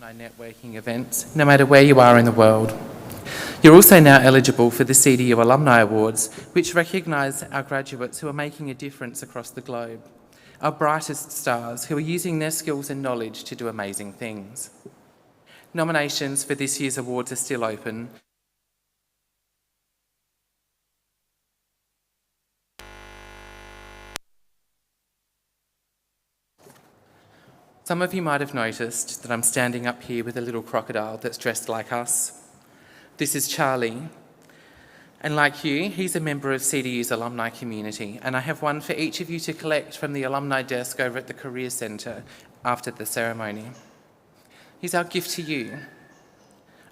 alumni networking events, no matter where you are in the world. You're also now eligible for the CDU Alumni Awards, which recognise our graduates who are making a difference across the globe, our brightest stars who are using their skills and knowledge to do amazing things. Nominations for this year's awards are still open. Some of you might have noticed that I'm standing up here with a little crocodile that's dressed like us. This is Charlie, and like you, he's a member of CDU's alumni community, and I have one for each of you to collect from the alumni desk over at the Career Centre after the ceremony. He's our gift to you,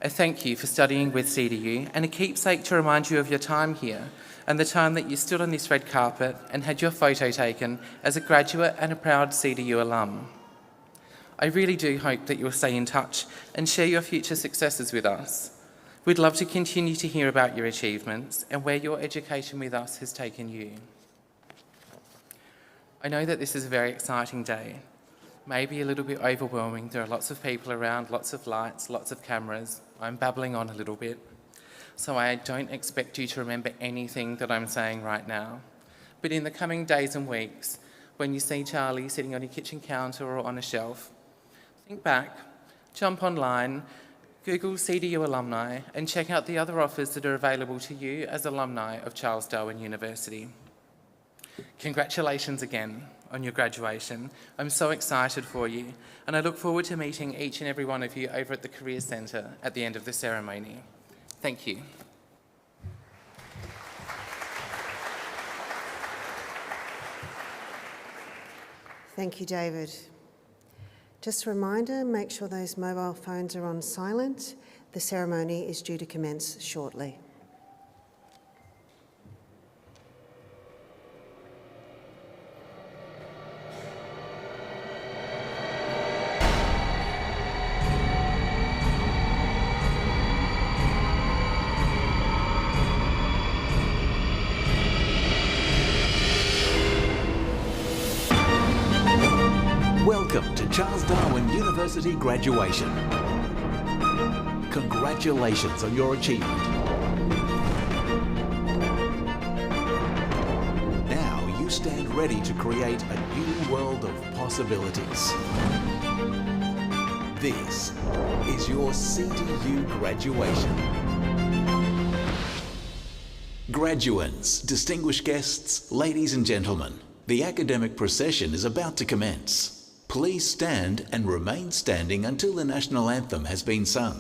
a thank you for studying with CDU, and a keepsake to remind you of your time here and the time that you stood on this red carpet and had your photo taken as a graduate and a proud CDU alum. I really do hope that you'll stay in touch and share your future successes with us. We'd love to continue to hear about your achievements and where your education with us has taken you. I know that this is a very exciting day, maybe a little bit overwhelming. There are lots of people around, lots of lights, lots of cameras. I'm babbling on a little bit, so I don't expect you to remember anything that I'm saying right now. But in the coming days and weeks, when you see Charlie sitting on your kitchen counter or on a shelf, think back, jump online, Google CDU Alumni and check out the other offers that are available to you as alumni of Charles Darwin University. Congratulations again on your graduation. I'm so excited for you, and I look forward to meeting each and every one of you over at the Career Centre at the end of the ceremony. Thank you. Thank you, David. Just a reminder, make sure those mobile phones are on silent. The ceremony is due to commence shortly. Welcome to Charles Darwin University graduation. Congratulations on your achievement. Now you stand ready to create a new world of possibilities. This is your CDU graduation. Graduands, distinguished guests, ladies and gentlemen, the academic procession is about to commence. Please stand and remain standing until the national anthem has been sung.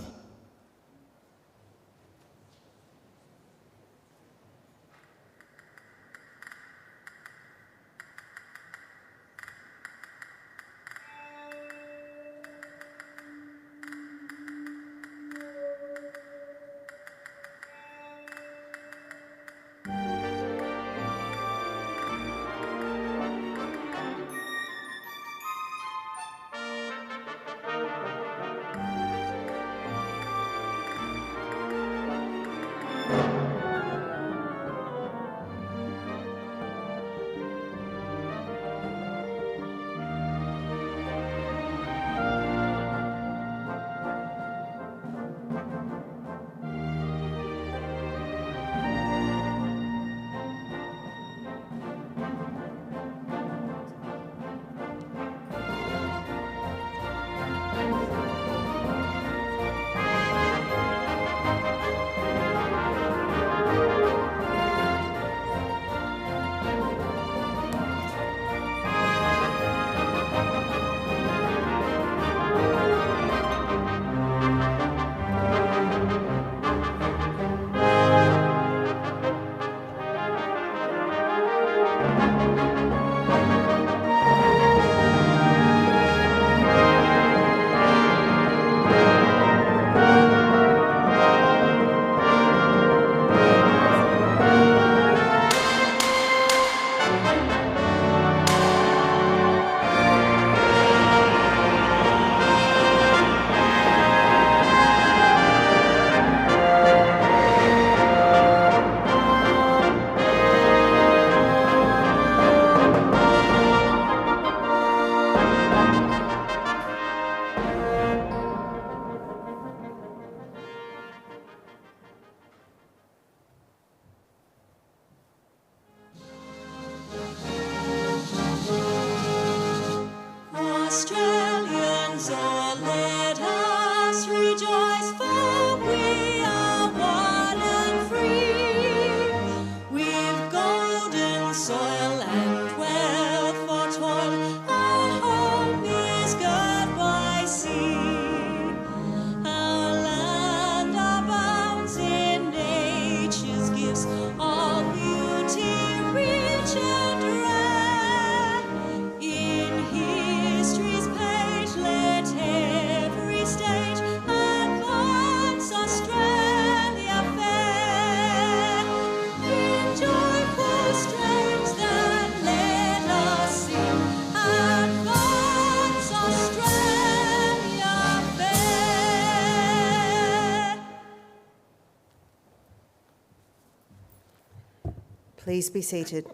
Please be seated.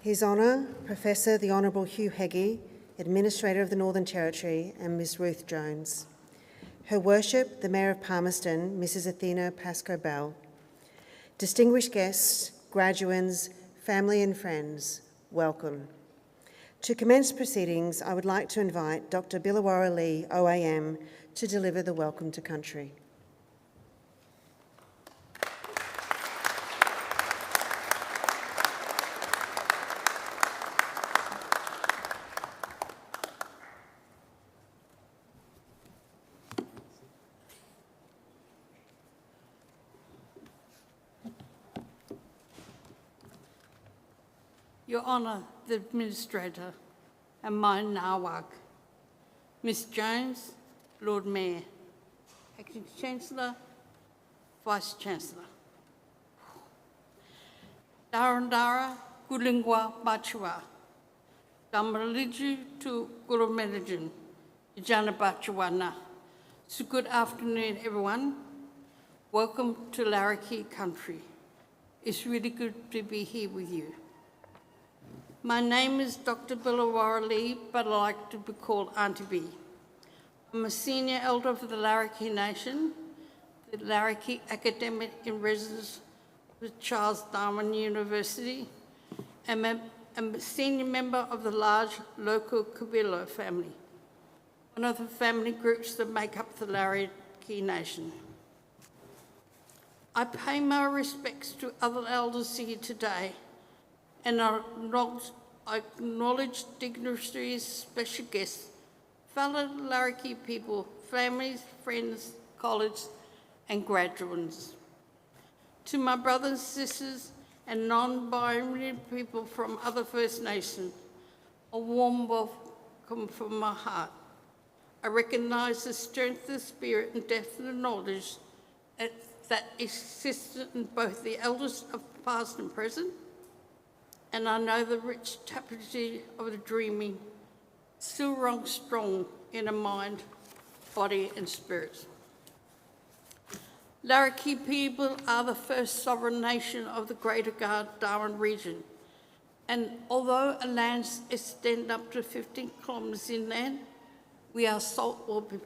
His Honour, Professor the Honourable Hugh Heggie, Administrator of the Northern Territory, and Ms Ruth Jones. Her Worship, the Mayor of Palmerston, Mrs Athena Pascoe-Bell. Distinguished guests, graduands, family and friends, welcome. To commence proceedings, I would like to invite Dr Billawarra Lee, OAM, to deliver the Welcome to Country. Your Honour, the Administrator, and my Nawak, Ms Jones, Lord Mayor, Acting Chancellor, Vice Chancellor. Darandara Gulingwa Bachua, Damaliju to Gurumedijin, Ijana Bachuana. So good afternoon, everyone. Welcome to Larrakia country. It's really good to be here with you. My name is Dr Billawarra Lee, but I like to be called Auntie B. I'm a senior elder for the Larrakia Nation, the Larrakia Academic in Residence with Charles Darwin University, and I'm a senior member of the large local Kabila family, one of the family groups that make up the Larrakia Nation. I pay my respects to other elders here today, and I acknowledge dignitaries, special guests, fellow Larrakia people, families, friends, colleagues, and graduates. To my brothers and sisters and non-binary people from other First Nations, a warm welcome from my heart. I recognise the strength of spirit and depth of knowledge that existed in both the elders of past and present, and I know the rich tapestry of the dreaming still runs strong in a mind, body and spirit. Larrakia people are the first sovereign nation of the Greater Darwin region, and although our lands extend up to 15 kilometres inland, we are saltwater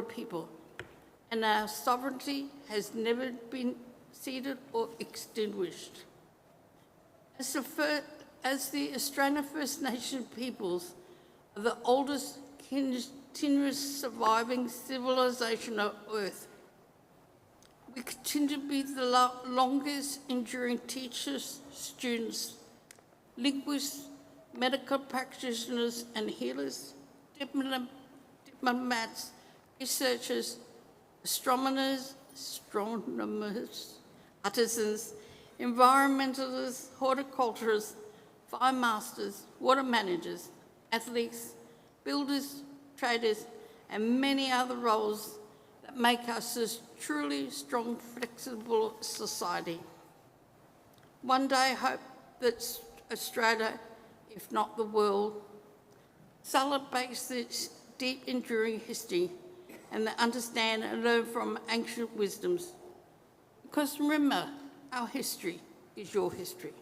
people, and our sovereignty has never been ceded or extinguished. As the Australian First Nation peoples are the oldest continuous surviving civilisation on Earth, we continue to be the longest enduring teachers, students, linguists, medical practitioners and healers, diplomats, researchers, astronomers, artisans, environmentalists, horticulturists, fire masters, water managers, athletes, builders, traders, and many other roles that make us a truly strong, flexible society. One day I hope that Australia, if not the world, celebrates this deep, enduring history and they understand and learn from ancient wisdoms. Because remember, our history is your history.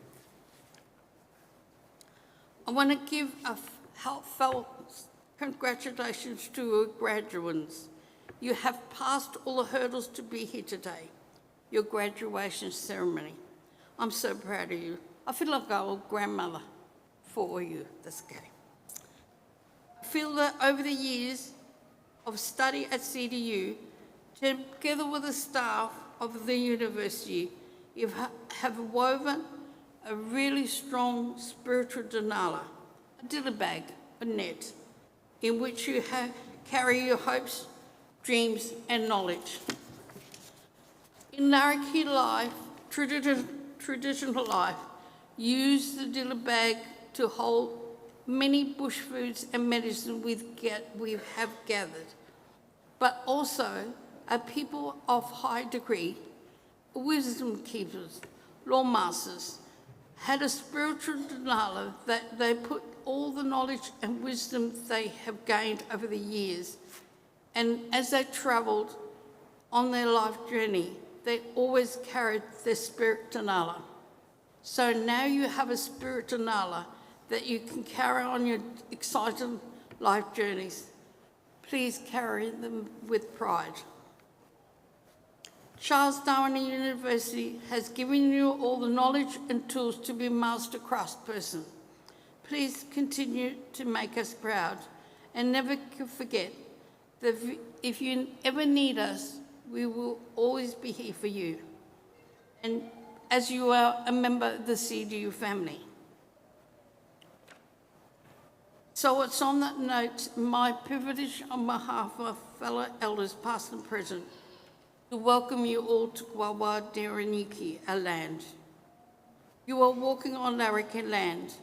I want to give a heartfelt congratulations to your graduates. You have passed all the hurdles to be here today, your graduation ceremony. I'm so proud of you. I feel like an old grandmother for you. That's okay. I feel that over the years of study at CDU, together with the staff of the university, you have woven a really strong spiritual denala, a dilly bag, a net, in which you carry your hopes, dreams and knowledge. In Larrakia life, traditional life, use the dilly bag to hold many bush foods and medicine we have gathered, but also a people of high degree, wisdom keepers, law masters, had a spiritual denala that they put all the knowledge and wisdom they have gained over the years, and as they travelled on their life journey, they always carried their spirit denala. So now you have a spirit denala that you can carry on your exciting life journeys. Please carry them with pride. Charles Darwin University has given you all the knowledge and tools to be a master craftsperson. Please continue to make us proud and never forget that if you ever need us, we will always be here for you. And as you are a member of the CDU family. So it's on that note, my privilege on behalf of fellow elders, past and present, to welcome you all to Wawa Dereniki, our land. You are walking on Larrakia land,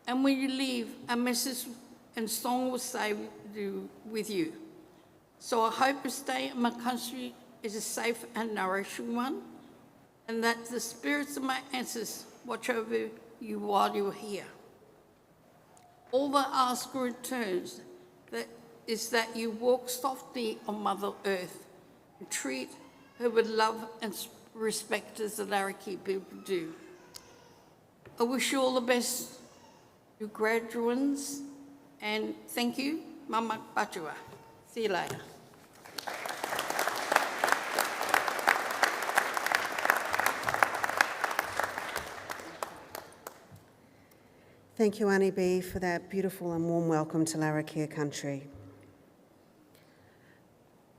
and when you leave, a message and song will stay with you. So I hope your stay in my country is a safe and nourishing one, and that the spirits of my ancestors watch over you while you're here. All I ask in return is that you walk softly on Mother Earth and treat her with love and respect as the Larrakia people do. I wish you all the best, you graduates, and thank you, Mama Batua. See you later. Thank you, Annie B, for that beautiful and warm welcome to Larrakia country.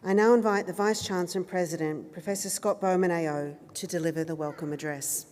I now invite the Vice-Chancellor and President, Professor Scott Bowman AO, to deliver the welcome address.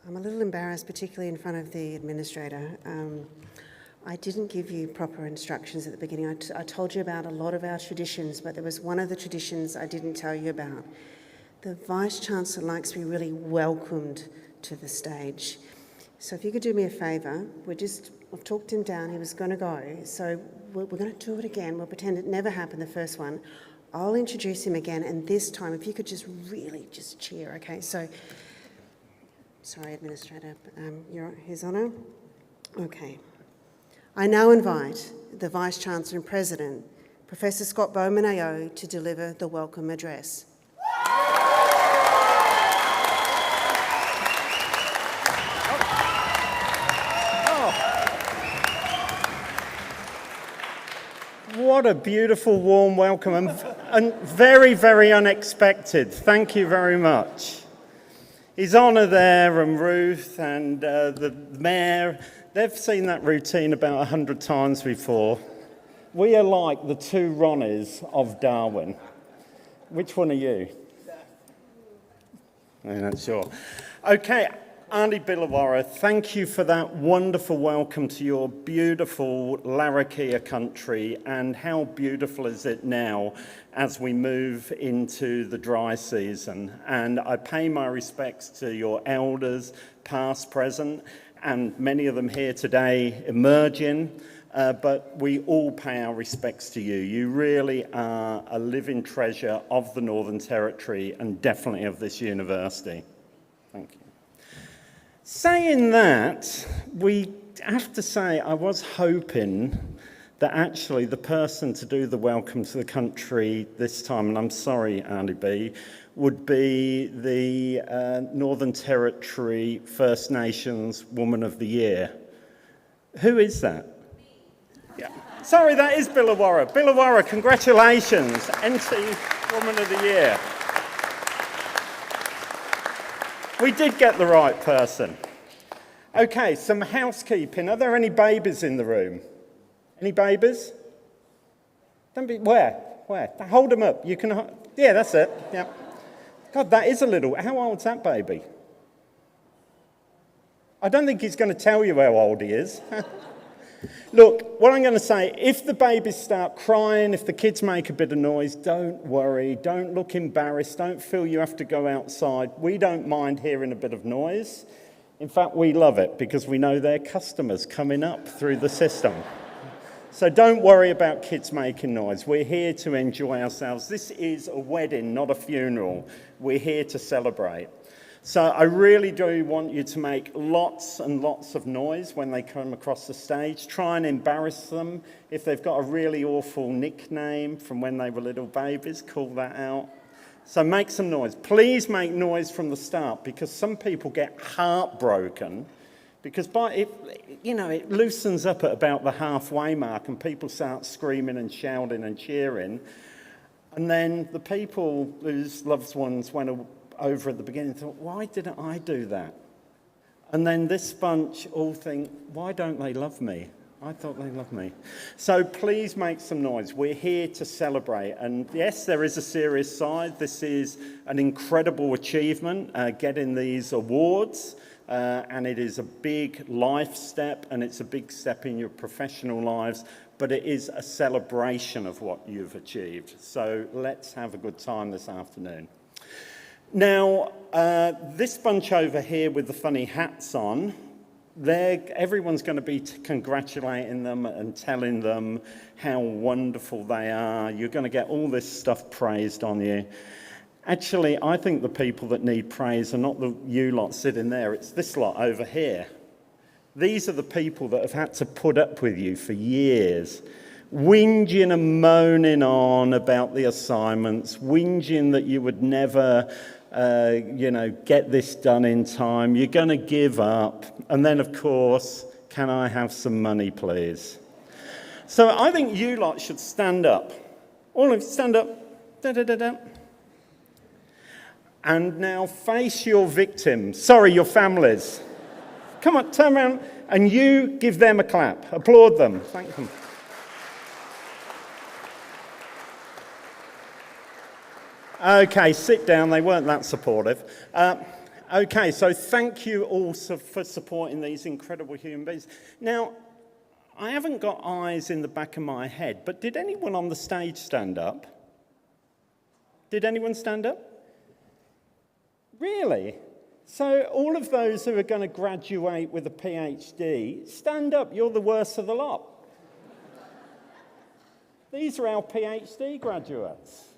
I'm a little embarrassed, particularly in front of the administrator. I didn't give you proper instructions at the beginning. I told you about a lot of our traditions, but there was one of the traditions I didn't tell you about. The Vice-Chancellor likes to be really welcomed to the stage. So if you could do me a favour, I've talked him down, he was going to go, so we're going to do it again. We'll pretend it never happened the first one. I'll introduce him again, and this time, if you could just really just cheer, okay? So, sorry, Administrator, His Honour. Okay. I now invite the Vice-Chancellor and President, Professor Scott Bowman AO, to deliver the welcome address. What a beautiful, warm welcome, and very, very unexpected. Thank you very much. His Honour there and Ruth and the Mayor, they've seen that routine about 100 times before. We are like the two Ronnies of Darwin. Which one are you? I'm not sure. Okay, Auntie Billawara, thank you for that wonderful welcome to your beautiful Larrakia country, and how beautiful is it now as we move into the dry season. And I pay my respects to your elders, past, present, and many of them here today emerging, but we all pay our respects to you. You really are a living treasure of the Northern Territory and definitely of this university. Thank you. Saying that, we have to say I was hoping that actually the person to do the welcome to the country this time, and I'm sorry, Andy B, would be the Northern Territory First Nations Woman of the Year. Who is that? Yeah. Sorry, that is Billawara. Billawara, congratulations, NT Woman of the Year. We did get the right person. Okay, some housekeeping. Are there any babies in the room? Any babies? Don't be, where? Hold them up. You can, yeah, that's it. Yeah. God, that is a little, how old's that baby? I don't think he's going to tell you how old he is. Look, what I'm going to say, if the babies start crying, if the kids make a bit of noise, don't worry, don't look embarrassed, don't feel you have to go outside. We don't mind hearing a bit of noise. In fact, we love it because we know they're customers coming up through the system. So don't worry about kids making noise. We're here to enjoy ourselves. This is a wedding, not a funeral. We're here to celebrate. So I really do want you to make lots and lots of noise when they come across the stage. Try and embarrass them. If they've got a really awful nickname from when they were little babies, call that out. So make some noise. Please make noise from the start, because some people get heartbroken because it loosens up at about the halfway mark and people start screaming and shouting and cheering. And then the people whose loved ones went over at the beginning thought, why didn't I do that? And then this bunch all think, why don't they love me? I thought they loved me. So please make some noise. We're here to celebrate. And yes, there is a serious side. This is an incredible achievement, getting these awards. And it is a big life step, and it's a big step in your professional lives, but it is a celebration of what you've achieved. So let's have a good time this afternoon. Now, this bunch over here with the funny hats on, everyone's going to be congratulating them and telling them how wonderful they are. You're going to get all this stuff praised on you. Actually, I think the people that need praise are not you lot sitting there, it's this lot over here. These are the people that have had to put up with you for years, whinging and moaning on about the assignments, whinging that you would never get this done in time, you're going to give up, and then, of course, can I have some money, please? So I think you lot should stand up. All of you, stand up. Da-da-da-da. And now face your victims, your families. Come on, turn around, and you give them a clap. Applaud them. Thank them. Okay, sit down. They weren't that supportive. Okay, so thank you all for supporting these incredible human beings. Now, I haven't got eyes in the back of my head, but did anyone on the stage stand up? Did anyone stand up? Really? So all of those who are going to graduate with a PhD, stand up. You're the worst of the lot. These are our PhD graduates.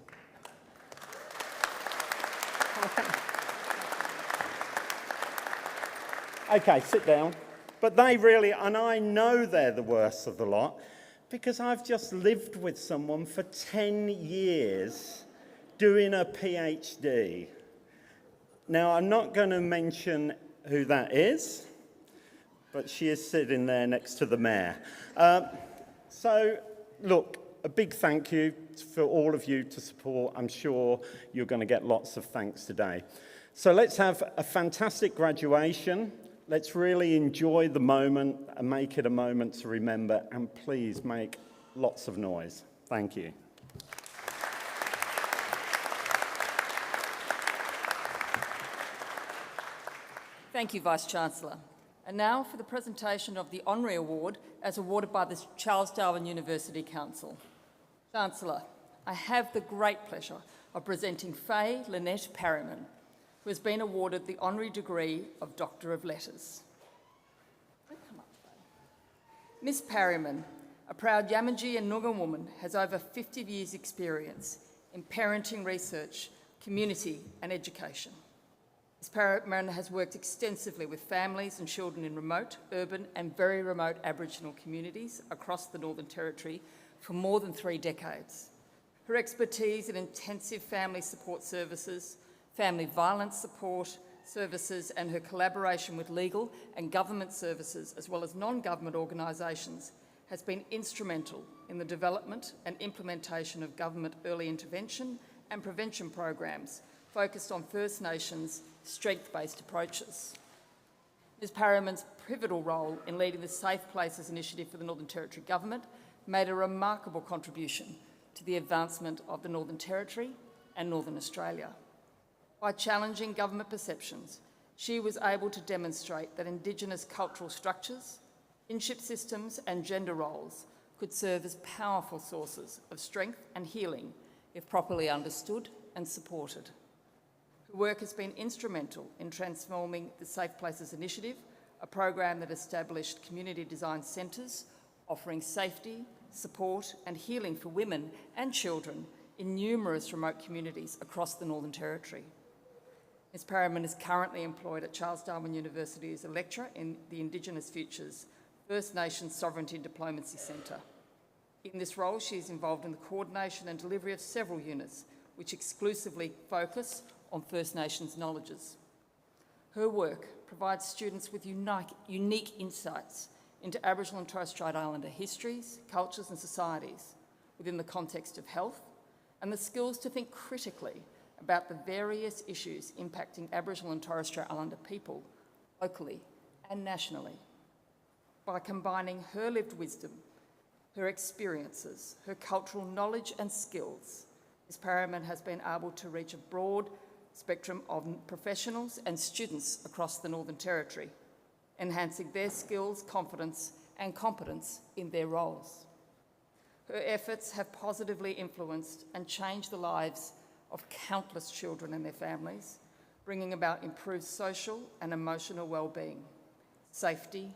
Okay, sit down. But they really, and I know they're the worst of the lot, because I've just lived with someone for 10 years doing a PhD. Now, I'm not going to mention who that is, but she is sitting there next to the mayor. So, look, a big thank you for all of you to support. I'm sure you're going to get lots of thanks today. So let's have a fantastic graduation. Let's really enjoy the moment and make it a moment to remember, and please make lots of noise. Thank you. Thank you, Vice-Chancellor. And now for the presentation of the Honorary Award as awarded by the Charles Darwin University Council. Chancellor, I have the great pleasure of presenting Faye Lynette Perryman, who has been awarded the honorary degree of Doctor of Letters. Miss Perryman, a proud Yamatji and Noongar woman, has over 50 years' experience in parenting research, community and education. Ms. Perryman has worked extensively with families and children in remote, urban and very remote Aboriginal communities across the Northern Territory for more than 3 decades. Her expertise in intensive family support services, family violence support services and her collaboration with legal and government services as well as non-government organisations has been instrumental in the development and implementation of government early intervention and prevention programs focused on First Nations strength-based approaches. Ms. Perryman's pivotal role in leading the Safe Places initiative for the Northern Territory Government made a remarkable contribution to the advancement of the Northern Territory and Northern Australia. By challenging government perceptions, she was able to demonstrate that Indigenous cultural structures, Kinship systems and gender roles could serve as powerful sources of strength and healing if properly understood and supported. Her work has been instrumental in transforming the Safe Places Initiative, a program that established community design centres offering safety, support and healing for women and children in numerous remote communities across the Northern Territory. Ms Parriman is currently employed at Charles Darwin University as a lecturer in the Indigenous Futures First Nations Sovereignty and Diplomacy Centre. In this role, she is involved in the coordination and delivery of several units which exclusively focus on First Nations knowledges. Her work provides students with unique insights into Aboriginal and Torres Strait Islander histories, cultures and societies within the context of health, and the skills to think critically about the various issues impacting Aboriginal and Torres Strait Islander people locally and nationally. By combining her lived wisdom, her experiences, her cultural knowledge and skills, Ms Parriman has been able to reach a broad spectrum of professionals and students across the Northern Territory, enhancing their skills, confidence and competence in their roles. Her efforts have positively influenced and changed the lives of countless children and their families, bringing about improved social and emotional well-being, safety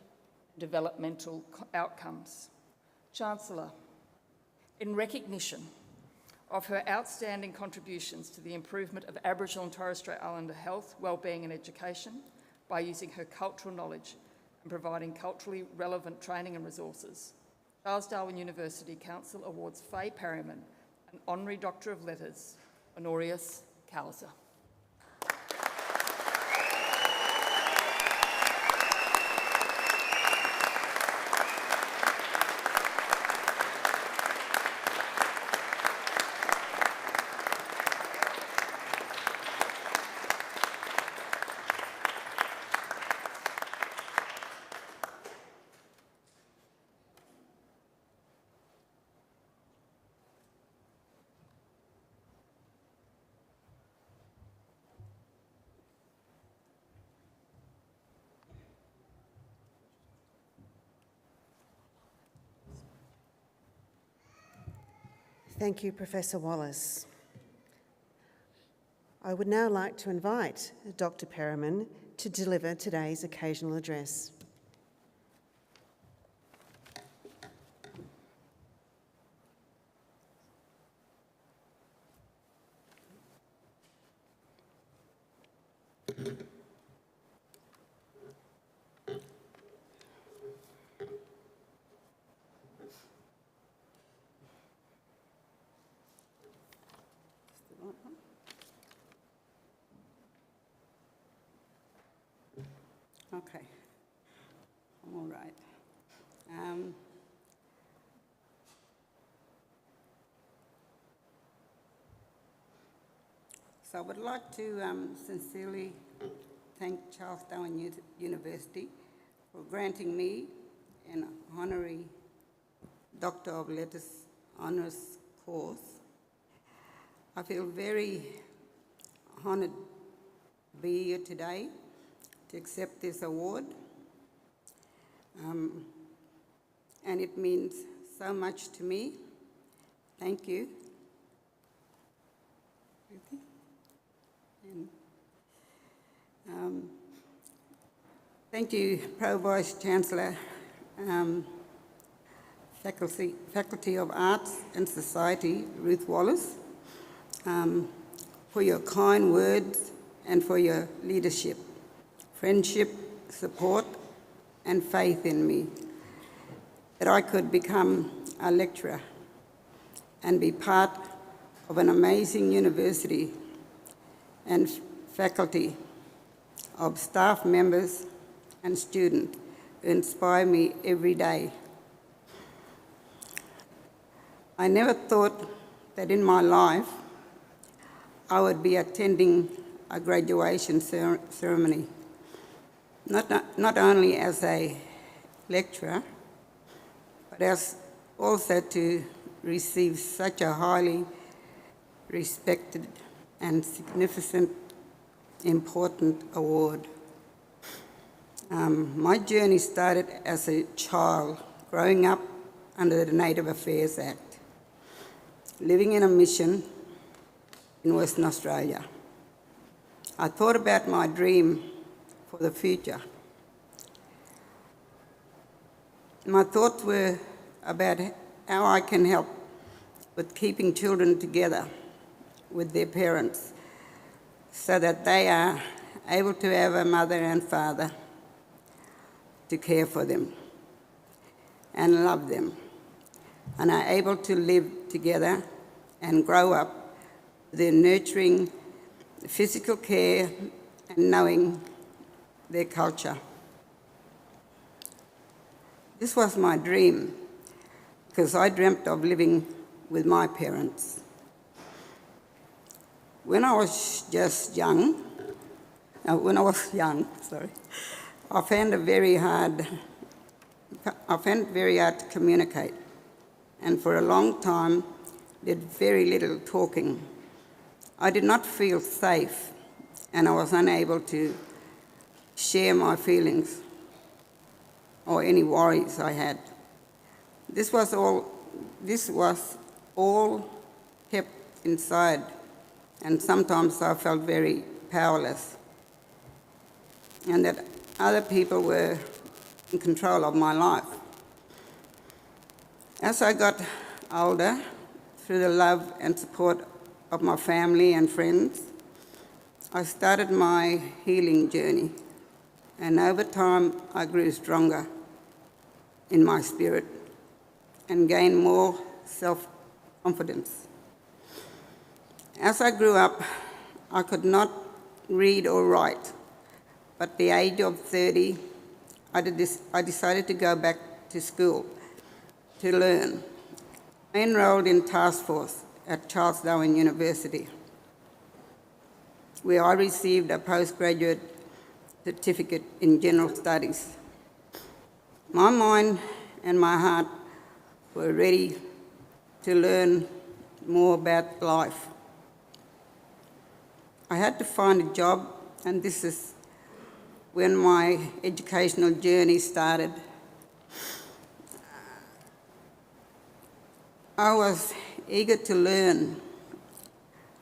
and developmental outcomes. Chancellor, in recognition of her outstanding contributions to the improvement of Aboriginal and Torres Strait Islander health, wellbeing and education by using her cultural knowledge and providing culturally relevant training and resources, Charles Darwin University Council awards Faye Parriman an Honorary Doctor of Letters, honoris causa. Thank you, Professor Wallace. I would now like to invite Dr. Parriman to deliver today's occasional address. Okay, I'm all right. So I would like to sincerely thank Charles Darwin University for granting me an Honorary Doctor of Letters honours course. I feel very honoured to be here today to accept this award, and it means so much to me. Thank you. And, thank you, Pro Vice Chancellor, Faculty of Arts and Society, Ruth Wallace, for your kind words and for your leadership, friendship, support and faith in me, that I could become a lecturer and be part of an amazing university and faculty of staff members and students who inspire me every day. I never thought that in my life I would be attending a graduation ceremony, not only as a lecturer, but as also to receive such a highly respected and significant, important award. My journey started as a child, growing up under the Native Affairs Act, living in a mission in Western Australia. I thought about my dream for the future. My thoughts were about how I can help with keeping children together with their parents so that they are able to have a mother and father to care for them and love them, and are able to live together and grow up with their nurturing physical care and knowing their culture. This was my dream because I dreamt of living with my parents. When I was young, I found it very hard to communicate, and for a long time did very little talking. I did not feel safe, and I was unable to share my feelings or any worries I had. This was all kept inside, and sometimes I felt very powerless, and that other people were in control of my life. As I got older, through the love and support of my family and friends, I started my healing journey, and over time I grew stronger in my spirit and gained more self-confidence. As I grew up, I could not read or write, but at the age of 30, I decided to go back to school to learn. I enrolled in task force at Charles Darwin University, where I received a postgraduate certificate in general studies. My mind and my heart were ready to learn more about life. I had to find a job, and this is when my educational journey started. I was eager to learn.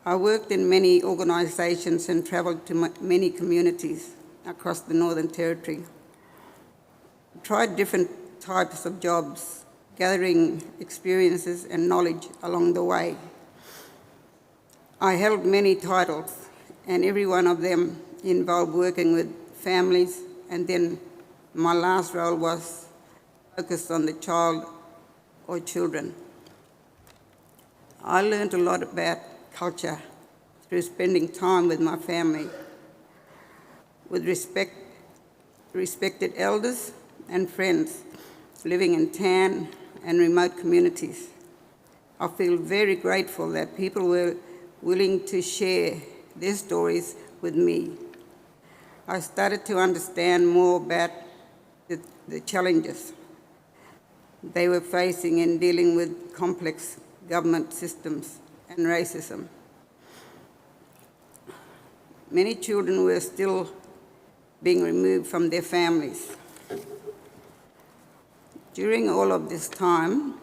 I worked in many organisations and travelled to many communities across the Northern Territory. I tried different types of jobs, gathering experiences and knowledge along the way. I held many titles, and every one of them involved working with families, and then my last role was focused on the child or children. I learned a lot about culture through spending time with my family, with respected elders and friends living in town and remote communities. I feel very grateful that people were willing to share their stories with me. I started to understand more about the challenges they were facing in dealing with complex government systems and racism. Many children were still being removed from their families. During all of this time,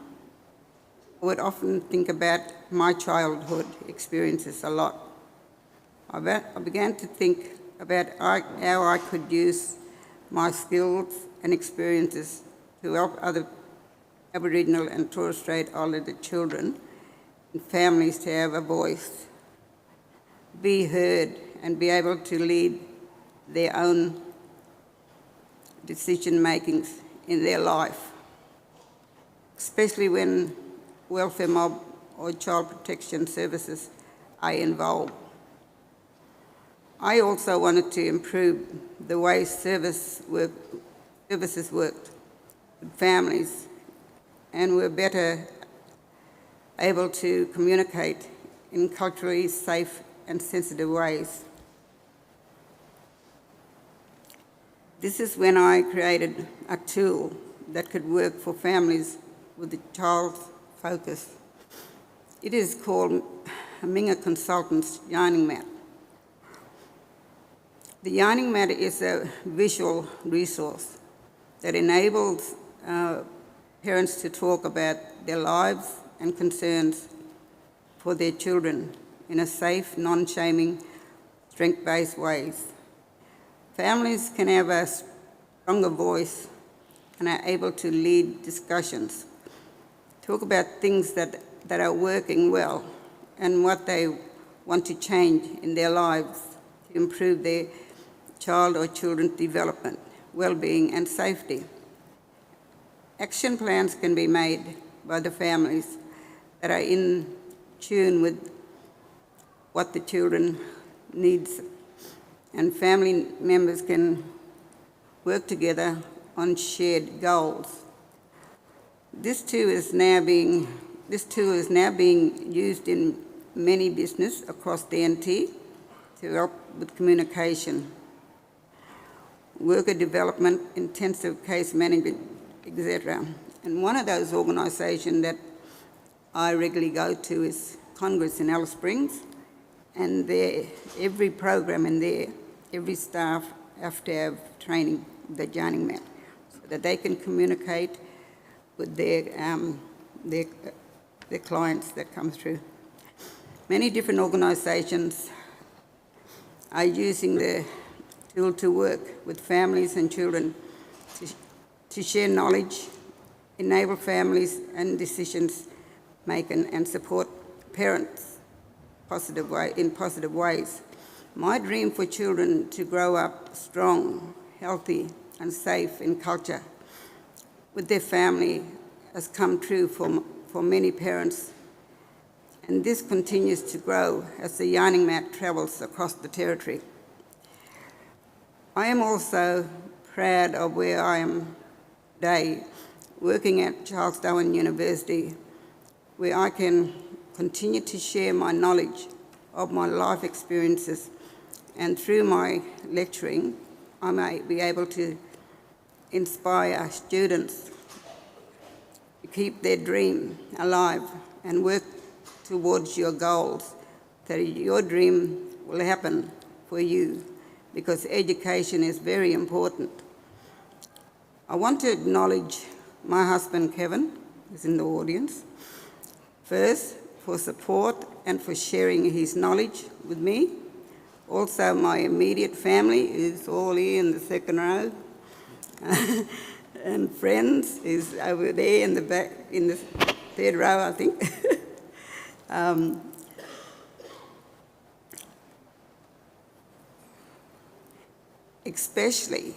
I would often think about my childhood experiences a lot. I began to think about how I could use my skills and experiences to help other Aboriginal and Torres Strait Islander children and families to have a voice, be heard, and be able to lead their own decision-makings in their life, especially when welfare mob or child protection services are involved. I also wanted to improve the way services worked with families and were better able to communicate in culturally safe and sensitive ways. This is when I created a tool that could work for families with the child's focus. It is called Minga Consultants Yarning Mat. The yarning mat is a visual resource that enables parents to talk about their lives and concerns for their children in a safe, non-shaming, strength-based ways. Families can have a stronger voice and are able to lead discussions, talk about things that are working well and what they want to change in their lives to improve their child or children's development, well-being and safety. Action plans can be made by the families that are in tune with what the children needs, and family members can work together on shared goals. This tool is now being used in many businesses across DNT to help with communication, worker development, intensive case management, etc. And one of those organisations that I regularly go to is Congress in Alice Springs, and every program in there, every staff have to have training with the yarning mat so that they can communicate with their clients that come through. Many different organisations are using the tool to work with families and children to share knowledge, enable families and decisions making, and support parents in positive ways. My dream for children to grow up strong, healthy and safe in culture with their family has come true for many parents, and this continues to grow as the yarning mat travels across the territory. I am also proud of where I am today, working at Charles Darwin University, where I can continue to share my knowledge of my life experiences, and through my lecturing, I may be able to inspire students to keep their dream alive and work towards your goals, that your dream will happen for you, because education is very important. I want to acknowledge my husband, Kevin, who's in the audience, first for support and for sharing his knowledge with me. Also my immediate family is all here in the second row, and friends is over there in the back, in the third row, I think. Especially,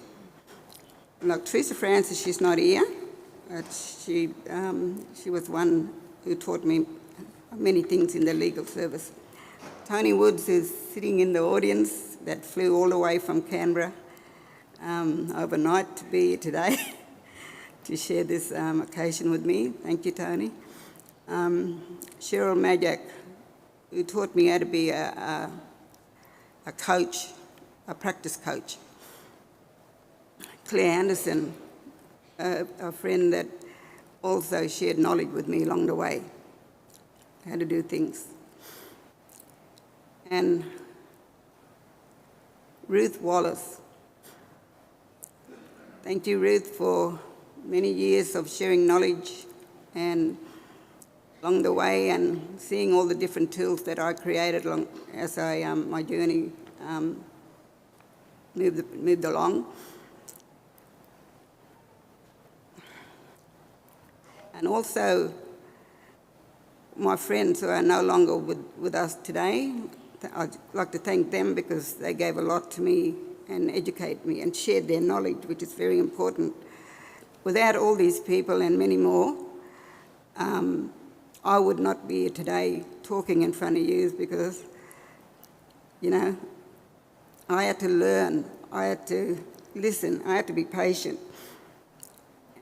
like Teresa Francis, she's not here, but she was one who taught me many things in the legal service. Tony Woods is sitting in the audience, that flew all the way from Canberra overnight to be here today to share this occasion with me. Thank you, Tony. Cheryl Majak, who taught me how to be a coach, a practice coach. Claire Anderson, a friend that also shared knowledge with me along the way, how to do things. And Ruth Wallace. Thank you, Ruth, for many years of sharing knowledge and along the way, and seeing all the different tools that I created as my journey moved along. And also my friends who are no longer with us today, I'd like to thank them because they gave a lot to me and educated me and shared their knowledge, which is very important. Without all these people and many more, I would not be here today talking in front of you, because, you know, I had to learn, I had to listen, I had to be patient.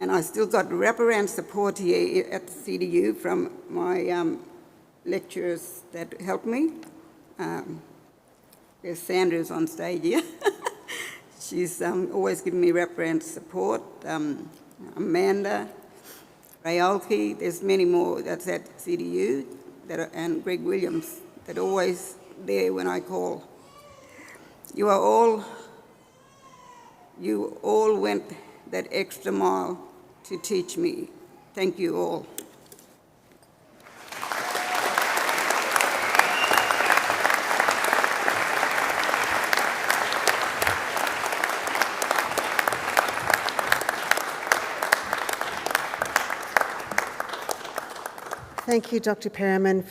And I still got wraparound support here at the CDU from my lecturers that helped me. There's Sandra's on stage here. She's always given me wraparound support. Amanda, Rayolke, there's many more that's at CDU, and Greg Williams, that are always there when I call. You are all You all went that extra mile to teach me. Thank you all. Thank you, Dr. Perriman.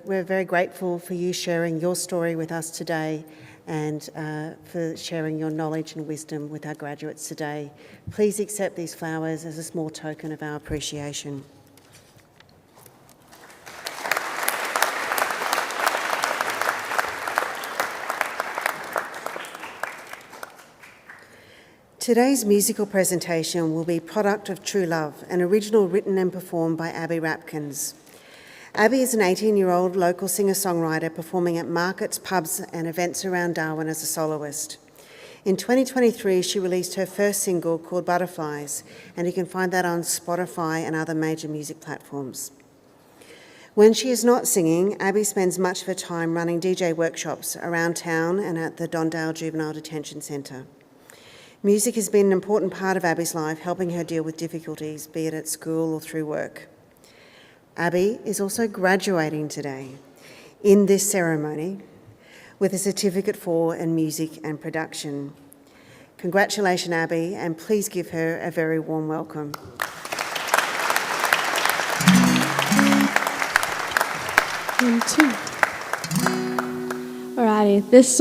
We're very grateful for you sharing your story with us today and for sharing your knowledge and wisdom with our graduates today. Please accept these flowers as a small token of our appreciation. Today's musical presentation will be Product of True Love, an original written and performed by Abby Rapkins. Abby is an 18-year-old local singer-songwriter performing at markets, pubs and events around Darwin as a soloist. In 2023, she released her first single called Butterflies, and you can find that on Spotify and other major music platforms. When she is not singing, Abby spends much of her time running DJ workshops around town and at the Dondale Juvenile Detention Centre. Music has been an important part of Abby's life, helping her deal with difficulties, be it at school or through work. Abby is also graduating today in this ceremony with a certificate in music and production. Congratulations, Abby, and please give her a very warm welcome. Alrighty, this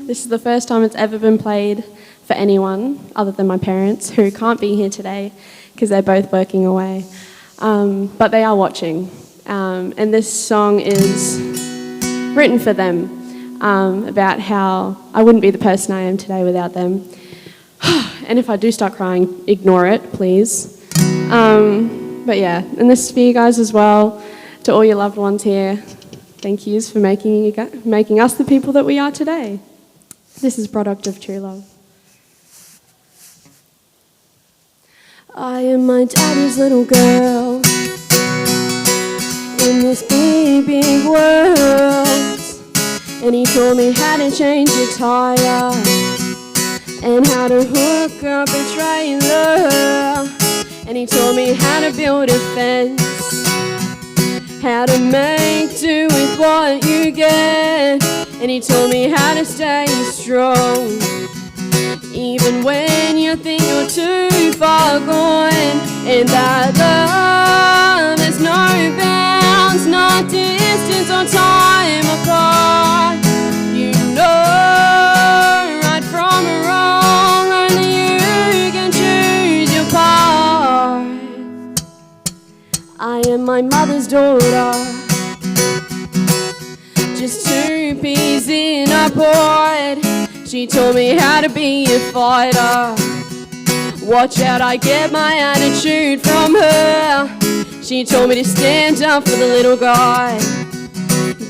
is the first time it's ever been played for anyone other than my parents, who can't be here today because they're both working away. But they are watching, and this song is written for them, about how I wouldn't be the person I am today without them. And if I do start crying, ignore it, please. But yeah, and this is for you guys as well, to all your loved ones here. Thank yous for making us the people that we are today. This is Product of True Love. I am my daddy's little girl in this big, big world, and he taught me how to change a tire and how to hook up a trailer, and he taught me how to build a fence, how to make do with what you get, and he taught me how to stay strong even when you think you're too far gone, and that love has no bounds, not distance or time apart. You know right from wrong, only you can choose your part. I am my mother's daughter, just two peas in a pod. She taught me how to be a fighter. Watch out, I get my attitude from her. She told me to stand up for the little guy.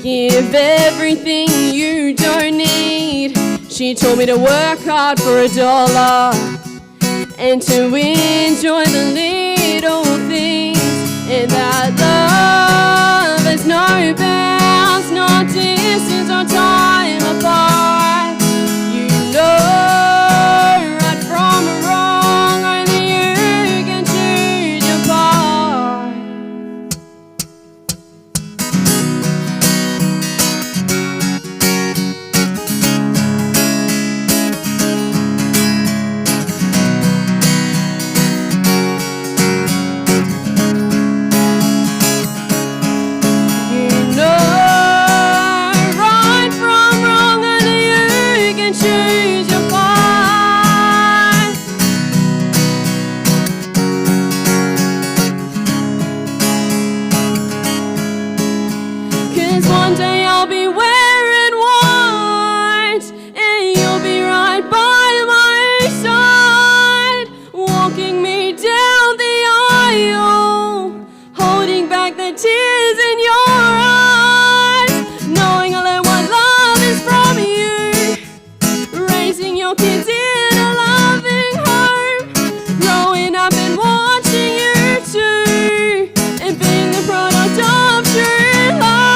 Give everything you don't need. She told me to work hard for $1 and to enjoy the little things. And that love has no bounds, no distance or time apart. Right from wrong, only you can choose your part. You know right from wrong, only you can choose your part. 'Cause one day I'll be wearing white, and you'll be right by my side, walking me down the aisle, holding back the tears in your eyes, knowing I'll learn what love is from you, raising your kids in a loving home, growing up and watching you too, and being the product of true love.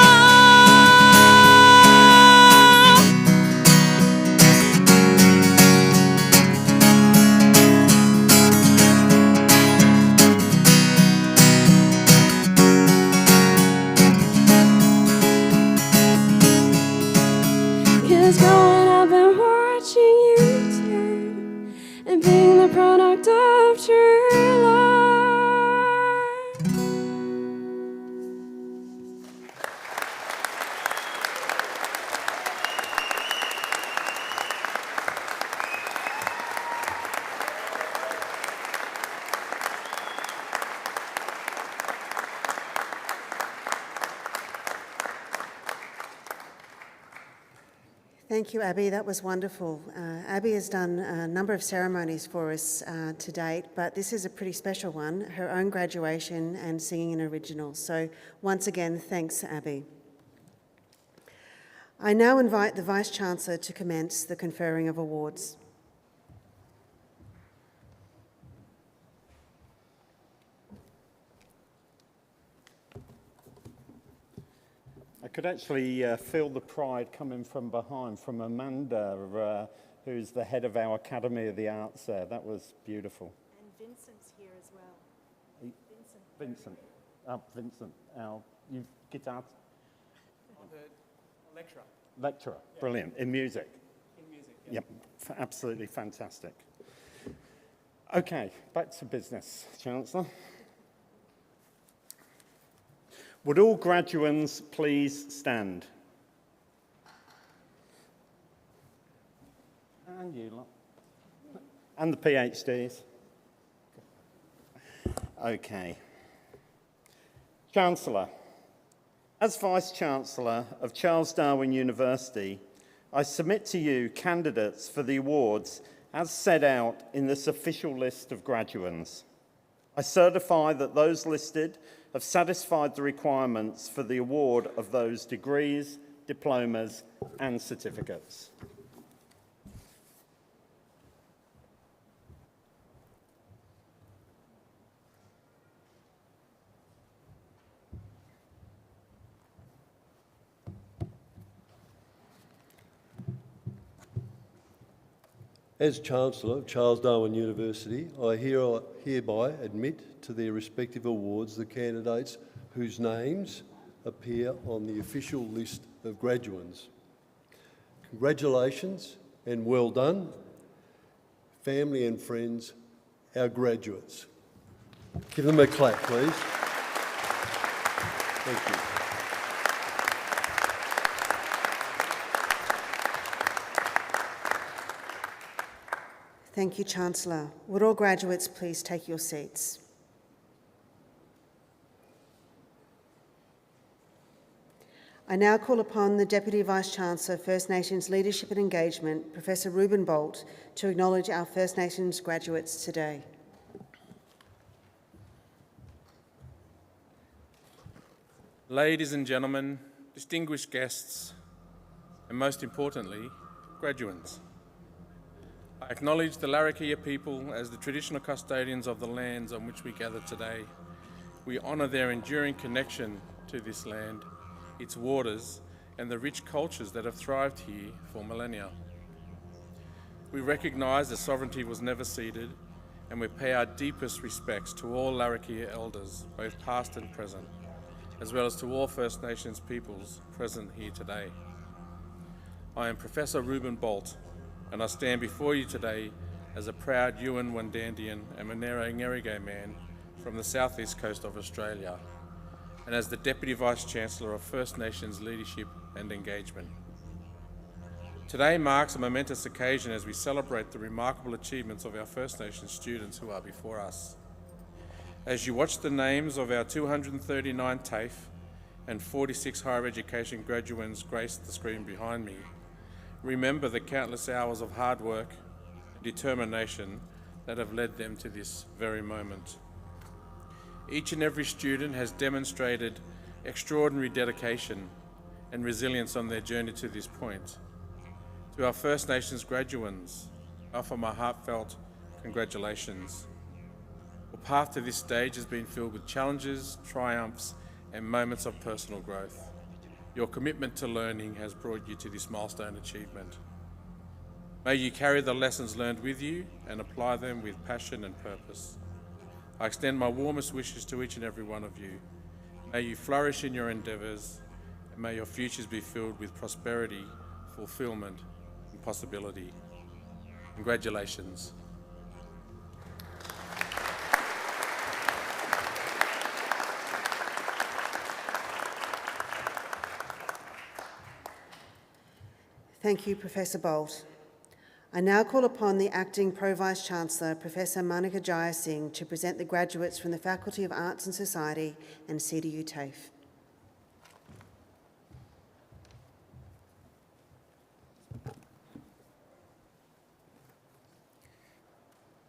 Thank you, Abby. That was wonderful. Abby has done a number of ceremonies for us to date, but this is a pretty special one, her own graduation and singing an original. So once again, thanks, Abby. I now invite the Vice-Chancellor to commence the conferring of awards. I could actually feel the pride coming from behind, from Amanda, who's the head of our Academy of the Arts there. That was beautiful. And Vincent's here as well. Vincent, our guitar lecturer, brilliant, in music. Yep, absolutely fantastic. Okay, back to business, Chancellor. Would all graduands please stand? And you lot. And the PhDs. Okay. Chancellor, as Vice-Chancellor of Charles Darwin University, I submit to you candidates for the awards as set out in this official list of graduands. I certify that those listed have satisfied the requirements for the award of those degrees, diplomas, and certificates. As Chancellor of Charles Darwin University, I hereby admit to their respective awards the candidates whose names appear on the official list of graduands. Congratulations and well done, family and friends, our graduates. Give them a clap, please. Thank you. Thank you, Chancellor. Would all graduates please take your seats? I now call upon the Deputy Vice-Chancellor, First Nations Leadership and Engagement, Professor Ruben Bolt, to acknowledge our First Nations graduates today. Ladies and gentlemen, distinguished guests, and most importantly, graduands. I acknowledge the Larrakia people as the traditional custodians of the lands on which we gather today. We honour their enduring connection to this land, its waters, and the rich cultures that have thrived here for millennia. We recognise that sovereignty was never ceded, and we pay our deepest respects to all Larrakia elders, both past and present, as well as to all First Nations peoples present here today. I am Professor Ruben Bolt, and I stand before you today as a proud Yuin Wandandian and Monero Ngerige man from the southeast coast of Australia, and as the Deputy Vice-Chancellor of First Nations Leadership and Engagement. Today marks a momentous occasion as we celebrate the remarkable achievements of our First Nations students who are before us. As you watch the names of our 239 TAFE and 46 higher education graduands grace the screen behind me, remember the countless hours of hard work and determination that have led them to this very moment. Each and every student has demonstrated extraordinary dedication and resilience on their journey to this point. To our First Nations graduands, I offer my heartfelt congratulations. Your path to this stage has been filled with challenges, triumphs, and moments of personal growth. Your commitment to learning has brought you to this milestone achievement. May you carry the lessons learned with you and apply them with passion and purpose. I extend my warmest wishes to each and every one of you. May you flourish in your endeavours, and may your futures be filled with prosperity, fulfilment, and possibility. Congratulations. Thank you, Professor Bolt. I now call upon the Acting Pro-Vice-Chancellor, Professor Manika Jayasinghe, to present the graduates from the Faculty of Arts and Society and CDU TAFE.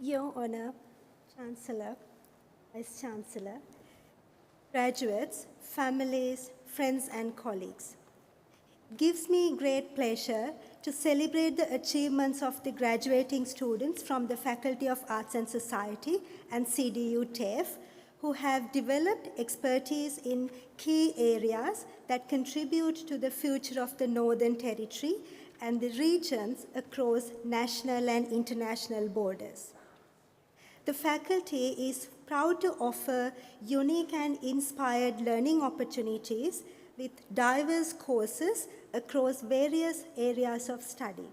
Your Honour, Chancellor, Vice Chancellor, graduates, families, friends and colleagues. It gives me great pleasure to celebrate the achievements of the graduating students from the Faculty of Arts and Society and CDU TAFE who have developed expertise in key areas that contribute to the future of the Northern Territory and the regions across national and international borders. The faculty is proud to offer unique and inspired learning opportunities with diverse courses across various areas of study.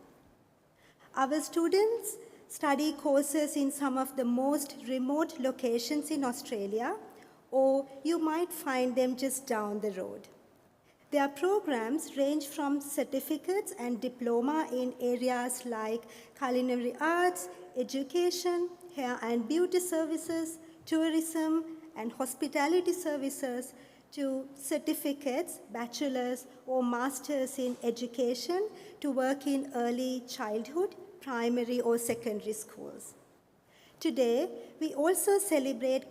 Our students study courses in some of the most remote locations in Australia, or you might find them just down the road. Their programs range from certificates and diploma in areas like culinary arts, education, hair and beauty services, tourism and hospitality services, to certificates, bachelor's or master's in education to work in early childhood, primary or secondary schools. Today, we also celebrate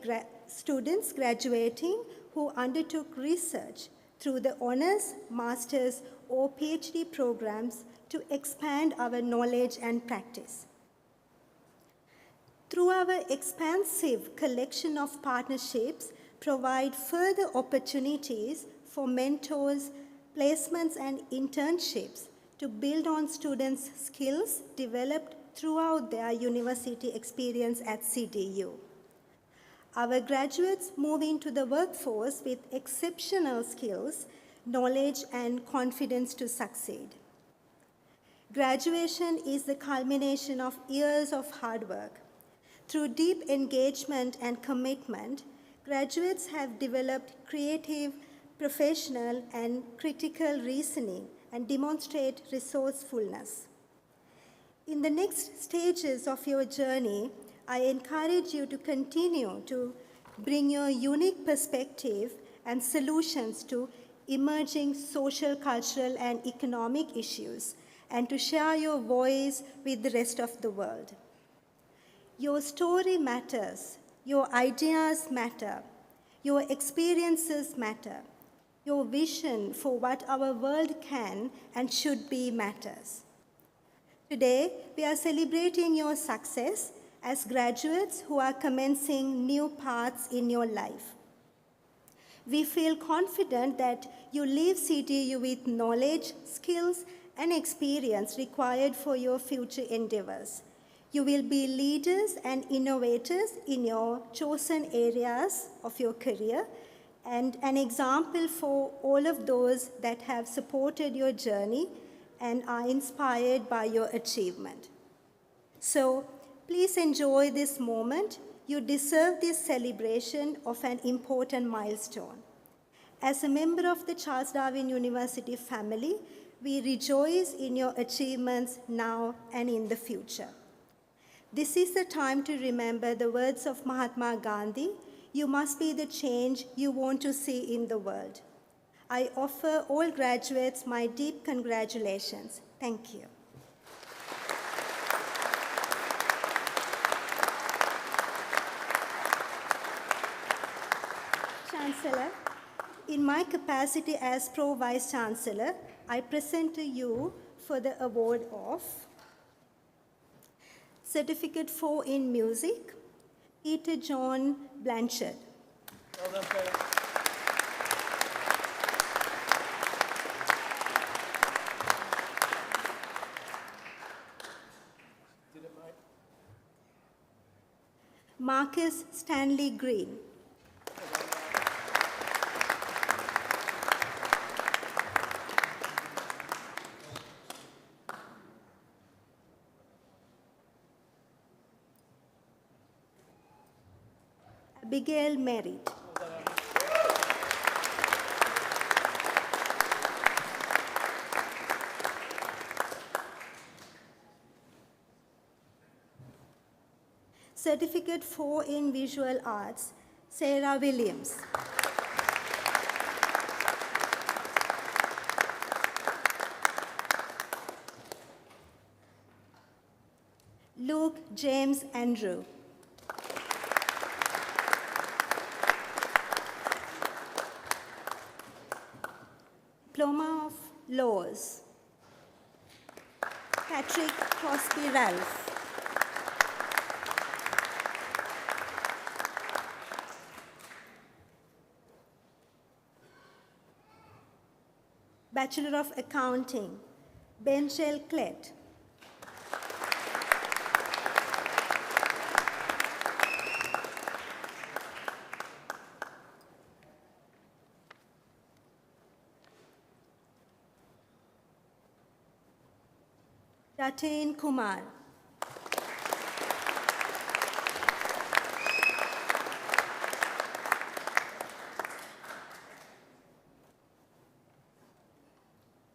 students graduating who undertook research through the honours, master's or PhD programs to expand our knowledge and practice. Through our expansive collection of partnerships, provide further opportunities for mentors, placements and internships to build on students' skills developed throughout their university experience at CDU. Our graduates move into the workforce with exceptional skills, knowledge and confidence to succeed. Graduation is the culmination of years of hard work. Through deep engagement and commitment, graduates have developed creative, professional, and critical reasoning and demonstrate resourcefulness. In the next stages of your journey, I encourage you to continue to bring your unique perspective and solutions to emerging social, cultural, and economic issues, and to share your voice with the rest of the world. Your story matters, your ideas matter, your experiences matter, your vision for what our world can and should be matters. Today, we are celebrating your success as graduates who are commencing new paths in your life. We feel confident that you leave CDU with knowledge, skills, and experience required for your future endeavors. You will be leaders and innovators in your chosen areas of your career and an example for all of those that have supported your journey and are inspired by your achievement. So, please enjoy this moment. You deserve this celebration of an important milestone. As a member of the Charles Darwin University family, we rejoice in your achievements now and in the future. This is the time to remember the words of Mahatma Gandhi, "You must be the change you want to see in the world." I offer all graduates my deep congratulations. Thank you. Chancellor, in my capacity as Pro Vice Chancellor, I present to you for the award of Certificate 4 in Music, Peter John Blanchard. Well done, Peter. Did it, mate? Marcus Stanley Green. Abigail Merritt. Certificate 4 in Visual Arts, Sarah Williams. Luke James Andrew. Diploma of Laws, Patrick Crosby Ralph. Bachelor of Accounting, Benchel Clett. Datain Kumar.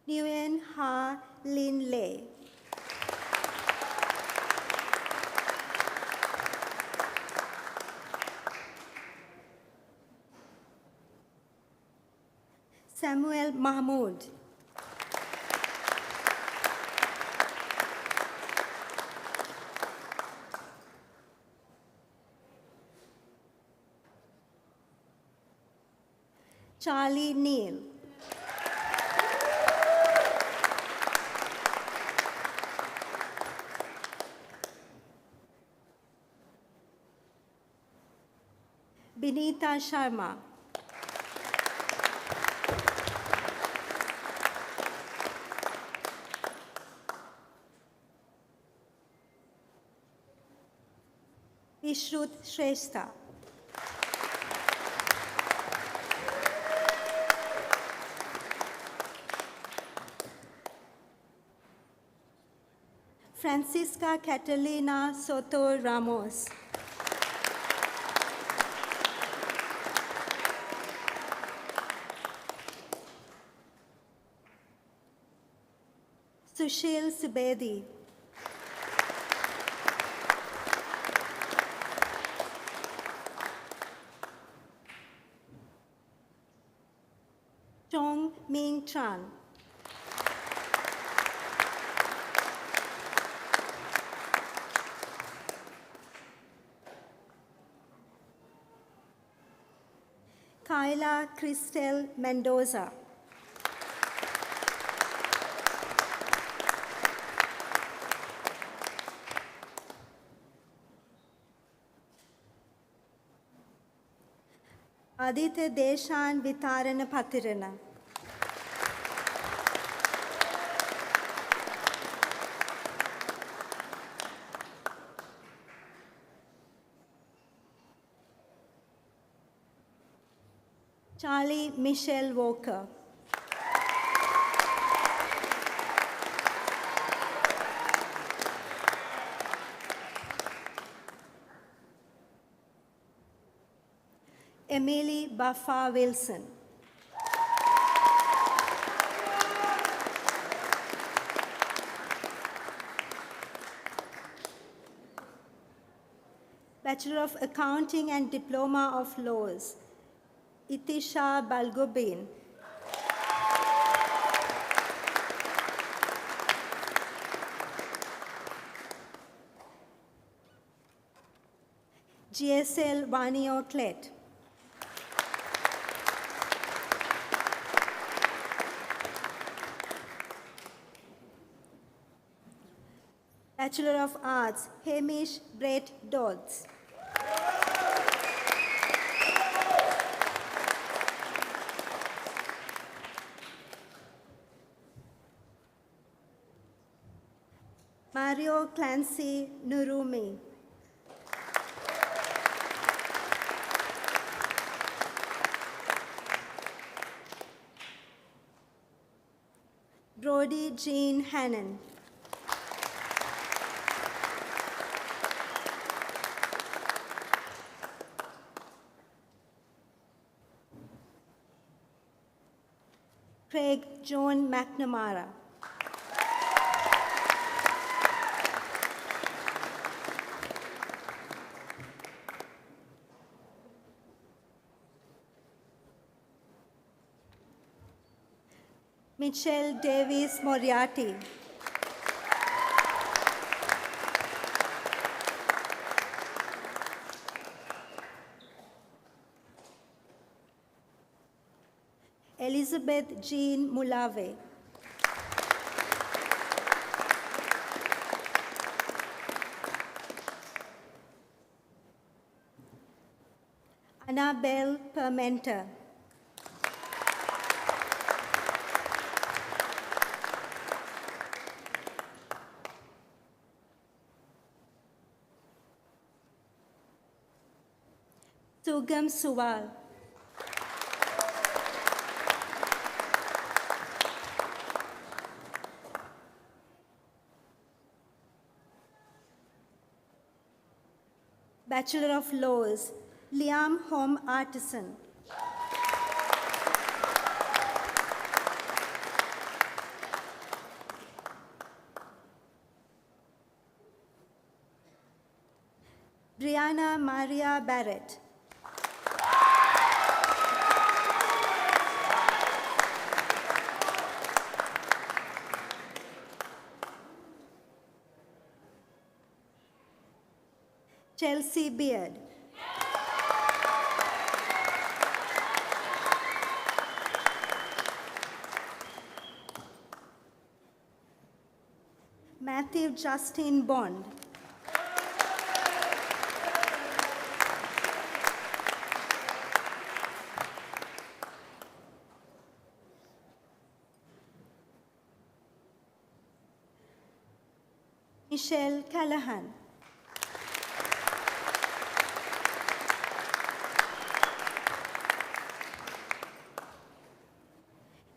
Nguyen Ha Lin Lei. Samuel Mahmood. Charlie Neal. Binita Sharma. Vishrut Shrestha. Francisca Catalina Soto Ramos. Sushil Subedi. Chong Ming Tran. Kyla Cristel Mendoza. Aditya Deshan Vitarana Patirana. Charlie Michelle Walker. Emily Baffa Wilson. Bachelor of Accounting and Diploma of Laws, Itisha Balgobin. GSL Vanio Clet. Bachelor of Arts, Hamish Brett Dodds. Mario Clancy Nurumi. Brody Jean Hannon. Craig John McNamara. Michelle Davis Moriarty. Elizabeth Jean Mulave. Annabelle Permenter. Sugam Suwal. Bachelor of Laws, Liam Home Artisan. Brianna Maria Barrett. Chelsea Beard. Matthew Justin Bond. Michelle Callahan.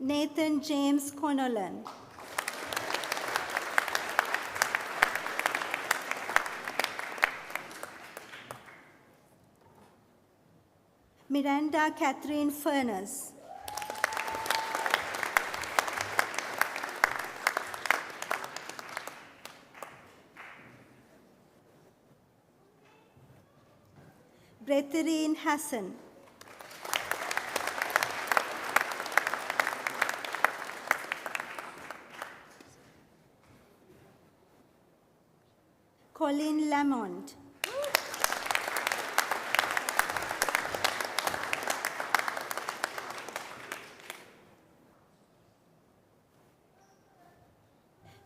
Nathan James Connolan. Miranda Catherine Furness. Bretharine Hassan. Colin Lamont.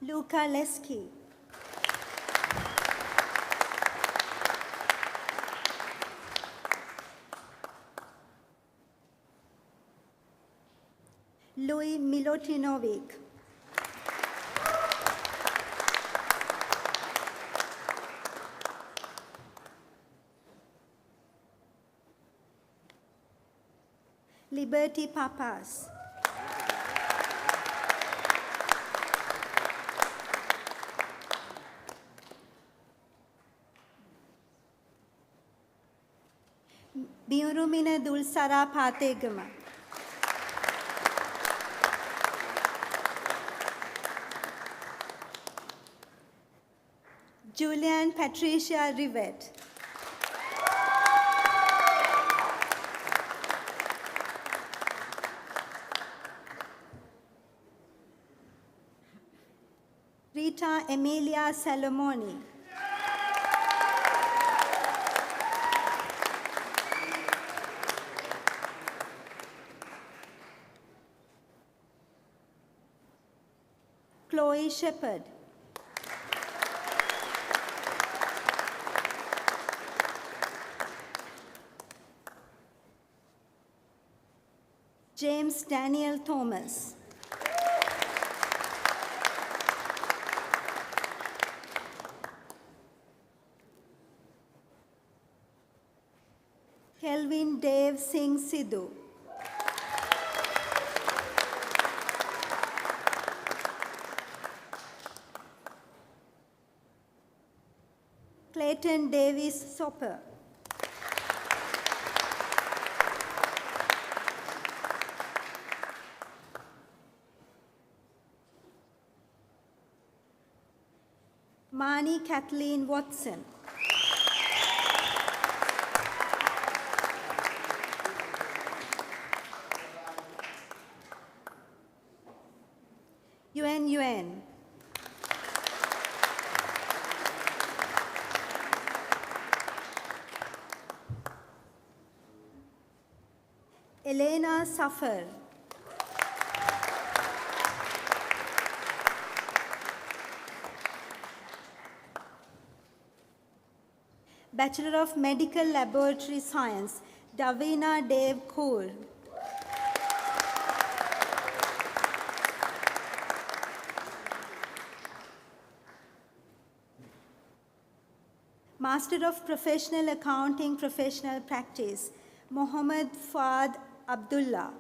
Luca Leski. Louis Milutinovic. Liberty Papas. Biurumina Dulsara Pategama. Julian Patricia Rivet. Rita Emilia Salomoni. Chloe Shepherd. James Daniel Thomas. Kelvin Dev Singh Sidhu. Clayton Davis Soper. Mani Kathleen Watson. Yuen. Elena Safar. Bachelor of Medical Laboratory Science, Davina Dev Kaur. Master of Professional Accounting, Professional Practice, Mohammad Fuad Abdullah.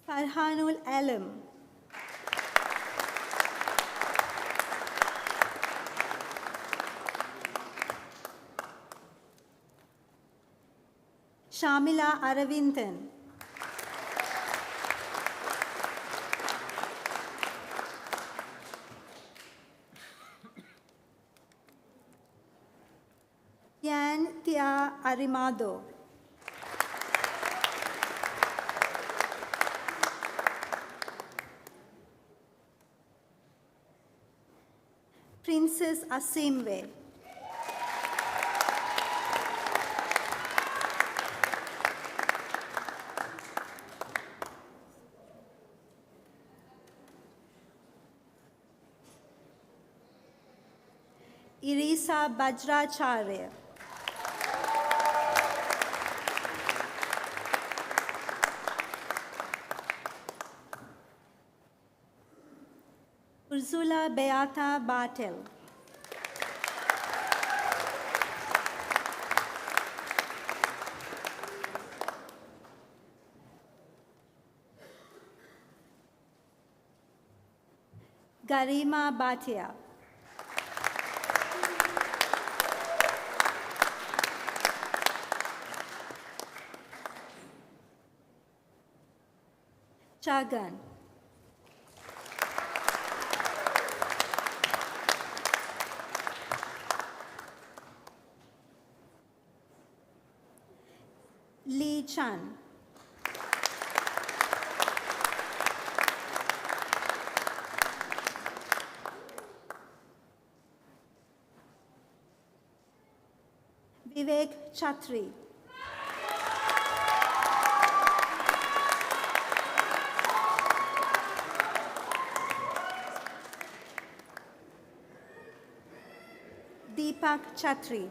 Farhanul Alam. Shamila Aravindan. Yan Tia Arimado. Princess Asimwe. Irisa Bajracharya. Ursula Beata Bartel. Garima Bhatia. Chagan. Lee Chan. Vivek Chatri. Deepak Chatri.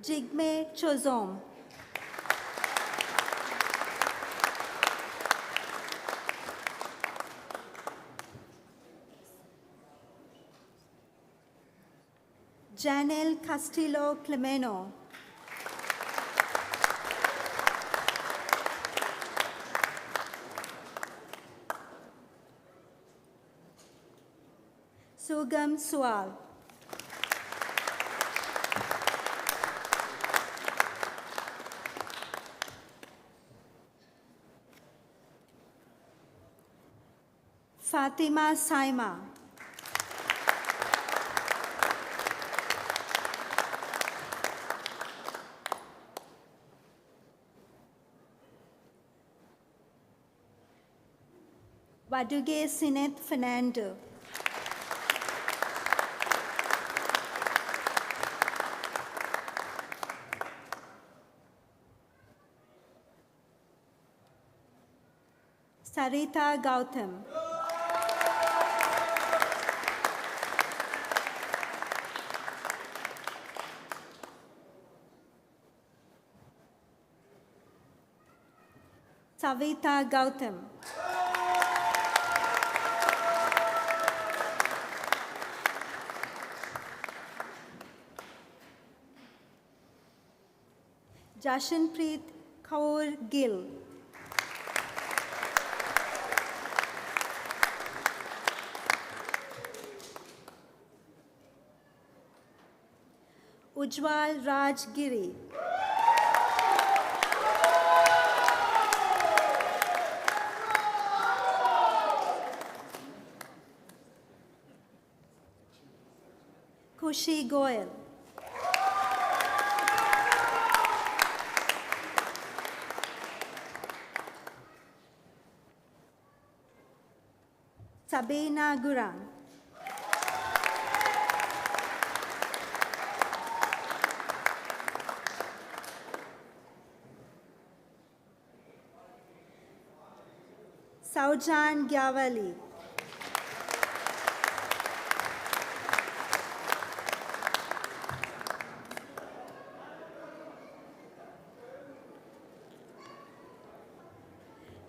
Jigme Chozom. Janelle Castillo Clemeno. Sugam Sual. Fatima Saima. Waduge Sinet Fernando. Sarita Gautam. Savita Gautam. Jashanpreet Kaur Gill. Ujwal Rajgiri. Kushi Goyal. Sabina Gurang. Saujan Gyawali.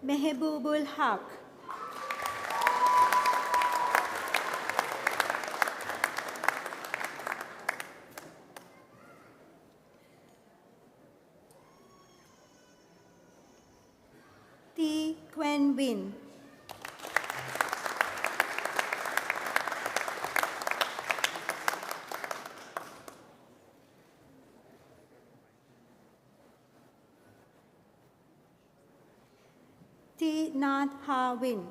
Mehbubul Haq. T. Quen Win. T. Nath Ha Win.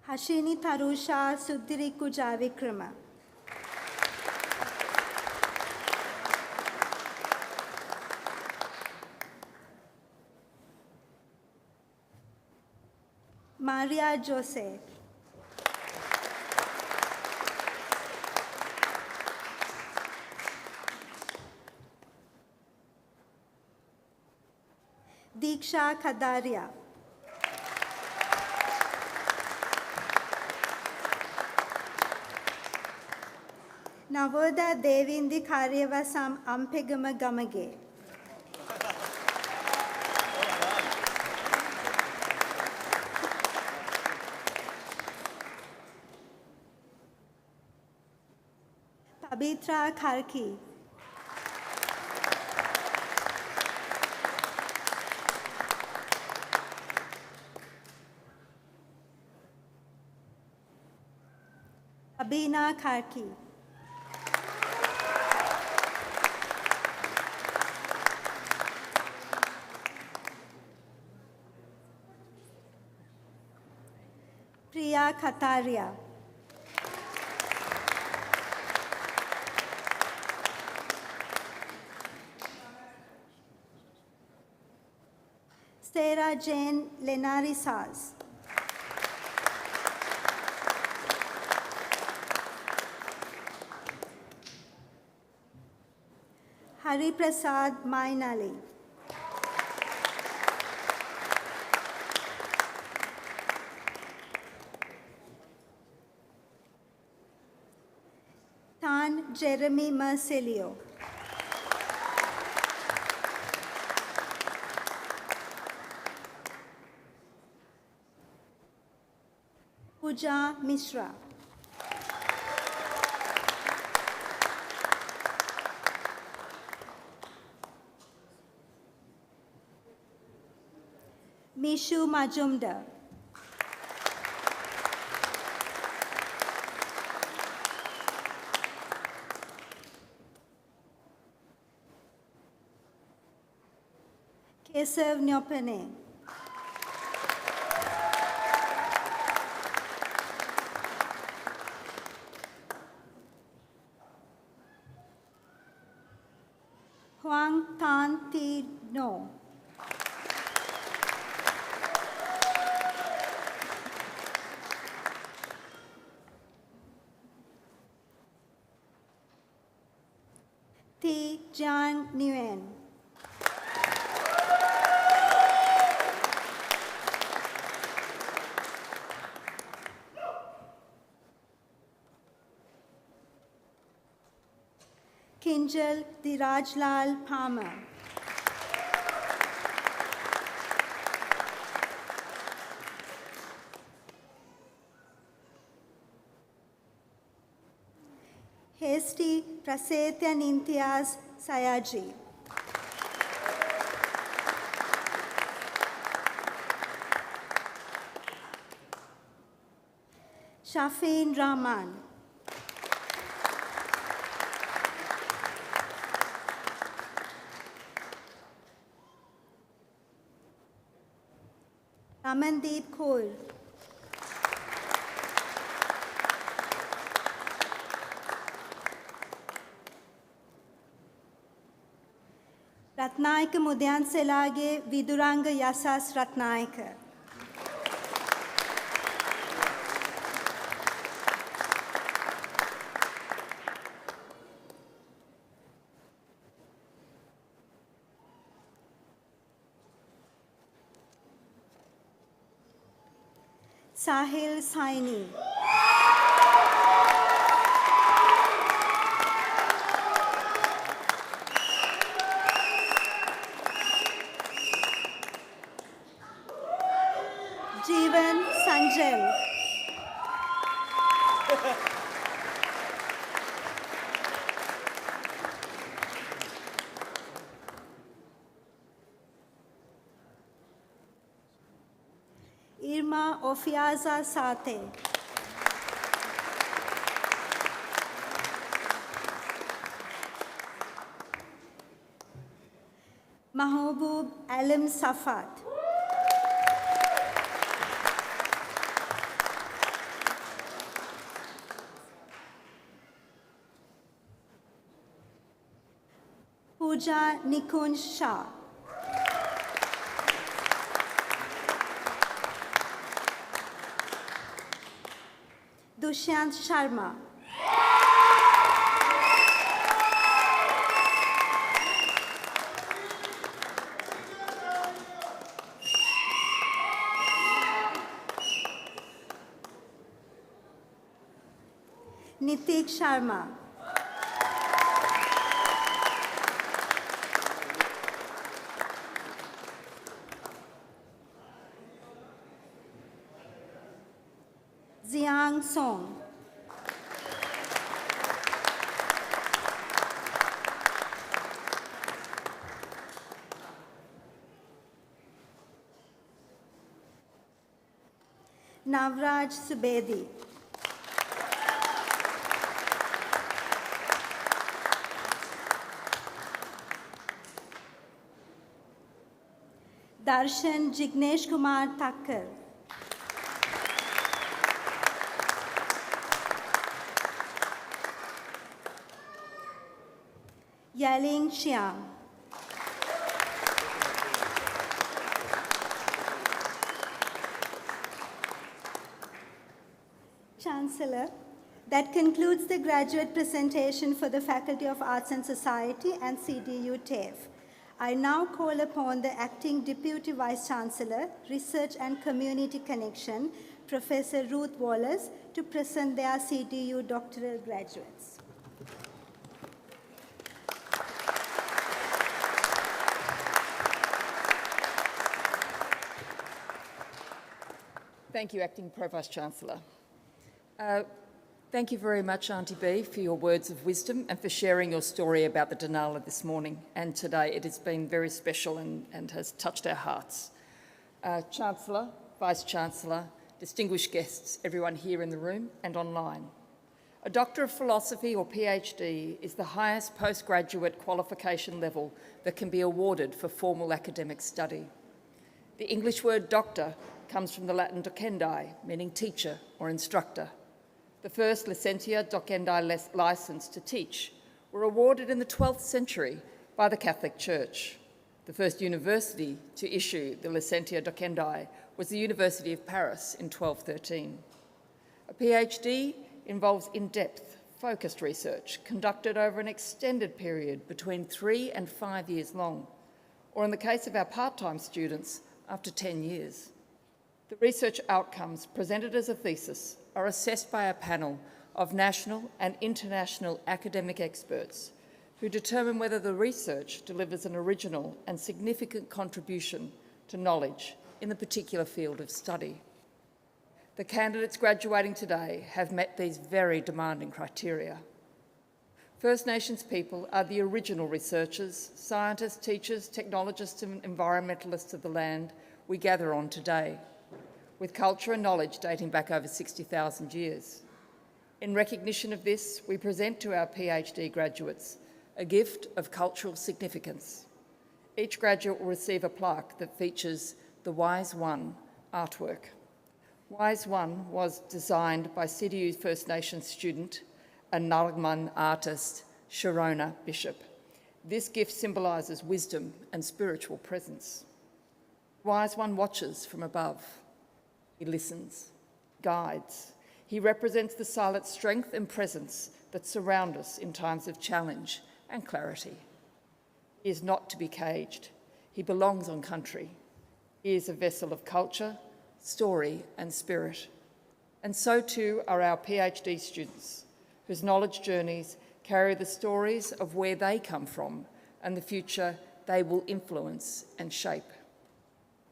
Hashini Tarusha Sudiriku Javikrama. Maria Joseph. Diksha Kadaria. Navoda Devindi Karyavasam Ampegama Gamage. Pabitra Karki. Abina Karki. Priya Kataria. Sarah Jane Lenari Saz. Hari Prasad Mainali. Tan Jeremy Marcelio. Pooja Mishra. Mishu Majumdar. Kesav Nyopane. Huang Tan Thi No. Thi Jiang Nguyen. Kinjal Dirajlal Palmer. Hasty Prasetyan Imtiaz Sayaji. Shafin Rahman. Ramandeep Kaur. Ratnaika Mudyanselage Viduranga Yasas Ratnaika. Sahil Saini. Jeevan Sanjel. Irma Ofiaza Sate. Mahbub Alim Safat. Pooja Nikunj Shah. Dushyant Sharma. Nitik Sharma. Ziang Song. Navraj Subedi. Darshan Jignesh Kumar Thakkar. Yaling Xiang. Chancellor, that concludes the graduate presentation for the Faculty of Arts and Society and CDU TAFE. I now call upon the Acting Deputy Vice Chancellor, Research and Community Connection, Professor Ruth Wallace, to present their CDU doctoral graduates. Thank you, Acting Pro-Vice Chancellor. Thank you very much, Auntie B, for your words of wisdom and for sharing your story about the Denali this morning and today. It has been very special and has touched our hearts. Chancellor, Vice-Chancellor, distinguished guests, everyone here in the room and online. A Doctor of Philosophy or PhD is the highest postgraduate qualification level that can be awarded for formal academic study. The English word doctor comes from the Latin docendi, meaning teacher or instructor. The first licentia docendi licence to teach were awarded in the 12th century by the Catholic Church. The first university to issue the licentia docendi was the University of Paris in 1213. A PhD involves in-depth, focused research conducted over an extended period between 3 and 5 years long, or in the case of our part-time students, after 10 years. The research outcomes presented as a thesis are assessed by a panel of national and international academic experts who determine whether the research delivers an original and significant contribution to knowledge in the particular field of study. The candidates graduating today have met these very demanding criteria. First Nations people are the original researchers, scientists, teachers, technologists and environmentalists of the land we gather on today, with culture and knowledge dating back over 60,000 years. In recognition of this, we present to our PhD graduates a gift of cultural significance. Each graduate will receive a plaque that features the Wise One artwork. Wise One was designed by CDU First Nations student and Nalgman artist Sharona Bishop. This gift symbolises wisdom and spiritual presence. The wise one watches from above. He listens, guides. He represents the silent strength and presence that surround us in times of challenge and clarity. He is not to be caged. He belongs on country. He is a vessel of culture, story and spirit. And so too are our PhD students, whose knowledge journeys carry the stories of where they come from and the future they will influence and shape.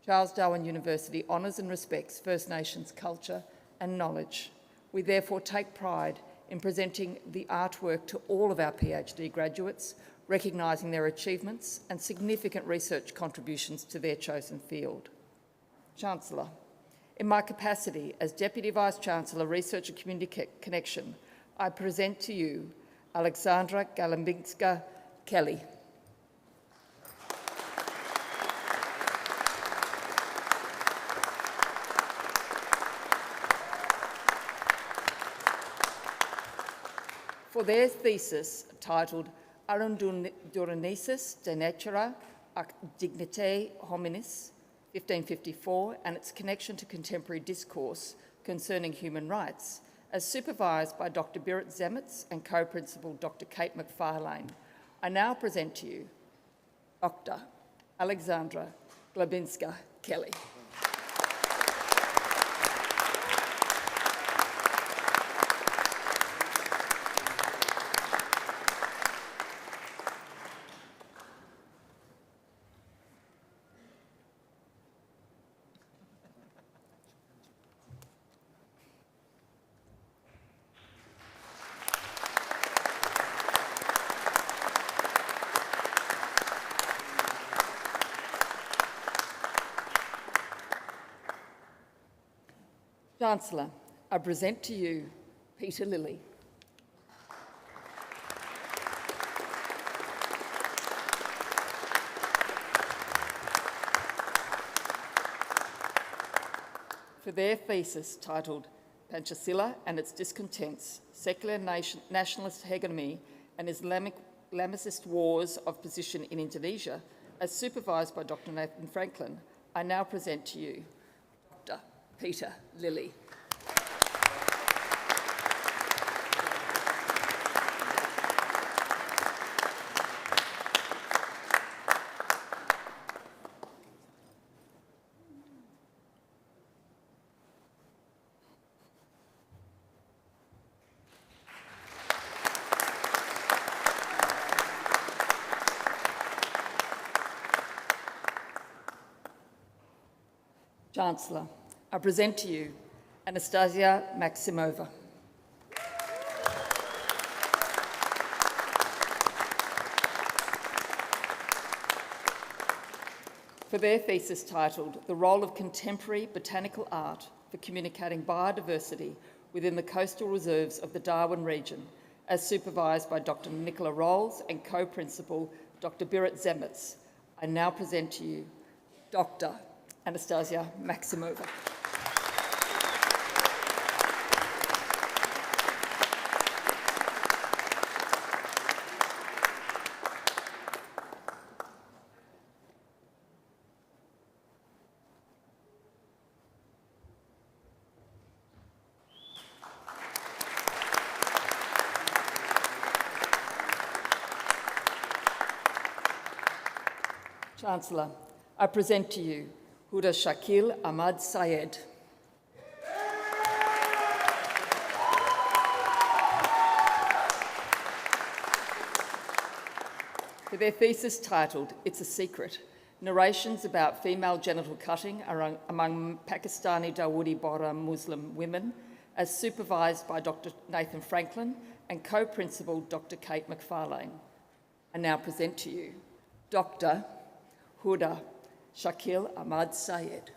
Charles Darwin University honours and respects First Nations culture and knowledge. We therefore take pride in presenting the artwork to all of our PhD graduates, recognising their achievements and significant research contributions to their chosen field. Chancellor, in my capacity as Deputy Vice-Chancellor, Research and Community Connection, I present to you Alexandra Galambinska-Kelly. For their thesis titled Arundurnesis de Natura ac Dignitae Hominis, 1554, and its connection to contemporary discourse concerning human rights, as supervised by Dr. Birut Zemetz and co-principal Dr. Kate McFarlane, I now present to you Dr. Alexandra Galambinska-Kelly. Chancellor, I present to you Peter Lilly. For their thesis titled Pancasila and its Discontents, Secular Nationalist Hegemony and Islamicist Wars of Position in Indonesia, as supervised by Dr. Nathan Franklin, I now present to you Dr. Peter Lilly. Chancellor, I present to you Anastasia Maximova. For their thesis titled The Role of Contemporary Botanical Art for Communicating Biodiversity within the Coastal Reserves of the Darwin region, as supervised by Dr. Nicola Rolls and co-principal Dr. Birut Zemetz, I now present to you Dr. Anastasia Maximova. Chancellor, I present to you Huda Shakil Ahmad Sayed. For their thesis titled It's a Secret, Narrations about Female Genital Cutting among Pakistani Dawoodi Bohra Muslim Women, as supervised by Dr. Nathan Franklin and co-principal Dr. Kate McFarlane. I now present to you Dr. Huda Shakil Ahmad Sayed.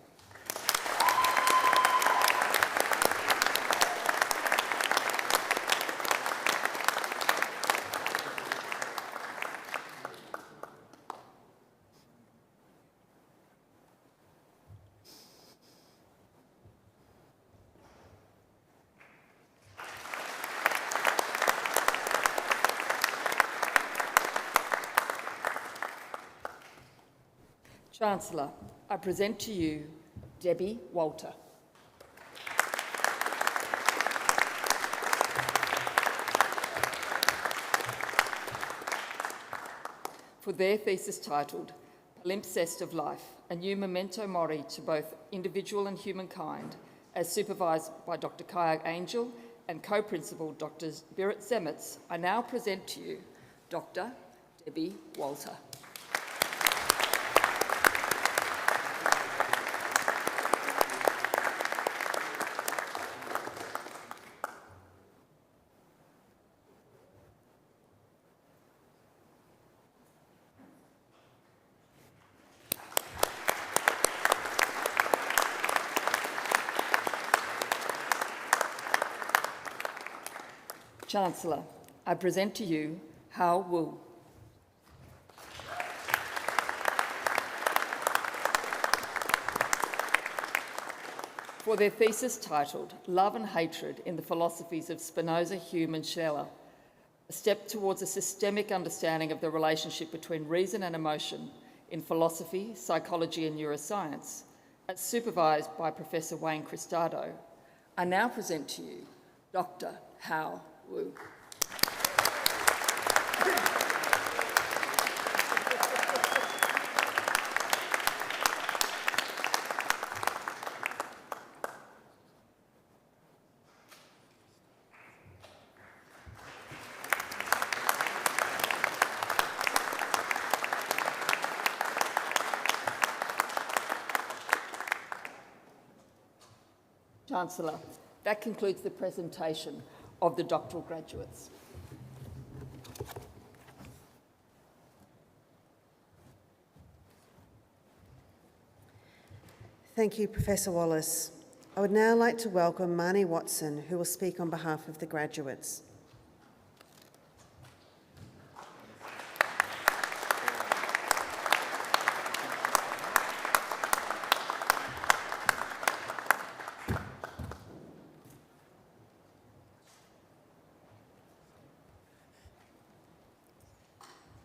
Chancellor, I present to you Debbie Walter. For their thesis titled Palimpsest of Life, a new memento mori to both individual and humankind, as supervised by Dr. Kayak Angel and co-principal Dr. Birut Zemetz, I now present to you Dr. Debbie Walter. Chancellor, I present to you Hao Wu. For their thesis titled Love and Hatred in the Philosophies of Spinoza, Hume and Scheler, a step towards a systemic understanding of the relationship between reason and emotion in philosophy, psychology and neuroscience, as supervised by Professor Wayne Cristado, I now present to you Dr. Hao Wu. Chancellor, that concludes the presentation of the doctoral graduates. Thank you, Professor Wallace. I would now like to welcome Marnie Watson, who will speak on behalf of the graduates.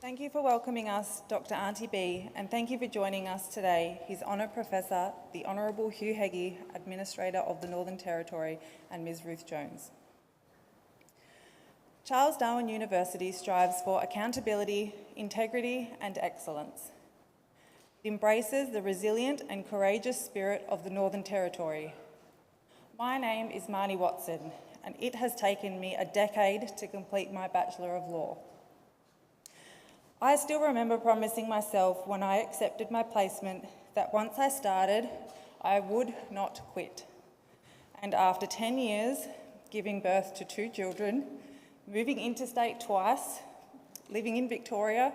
Thank you for welcoming us, Dr. Auntie B, and thank you for joining us today, His Honour Professor, the Honourable Hugh Heggie, Administrator of the Northern Territory, and Ms. Ruth Jones. Charles Darwin University strives for accountability, integrity, and excellence. It embraces the resilient and courageous spirit of the Northern Territory. My name is Marnie Watson, and it has taken me a decade to complete my Bachelor of Law. I still remember promising myself when I accepted my placement that once I started, I would not quit. And after 10 years, giving birth to 2 children, moving interstate twice, living in Victoria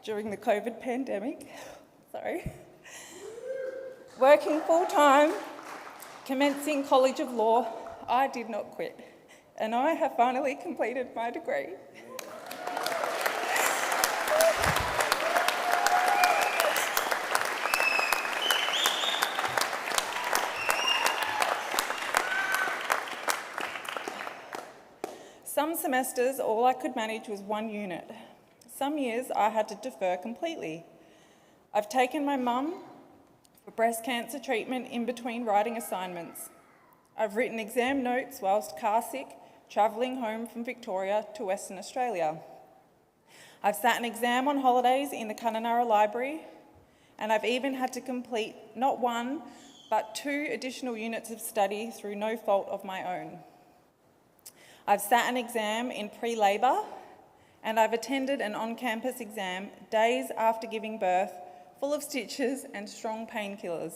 during the COVID pandemic, working full-time, commencing College of Law, I did not quit. And I have finally completed my degree. Some semesters, all I could manage was 1 unit. Some years, I had to defer completely. I've taken my mum for breast cancer treatment in between writing assignments. I've written exam notes whilst car sick, travelling home from Victoria to Western Australia. I've sat an exam on holidays in the Kununurra Library, and I've even had to complete not 1, but 2 additional units of study through no fault of my own. I've sat an exam in pre-labour, and I've attended an on-campus exam days after giving birth, full of stitches and strong painkillers.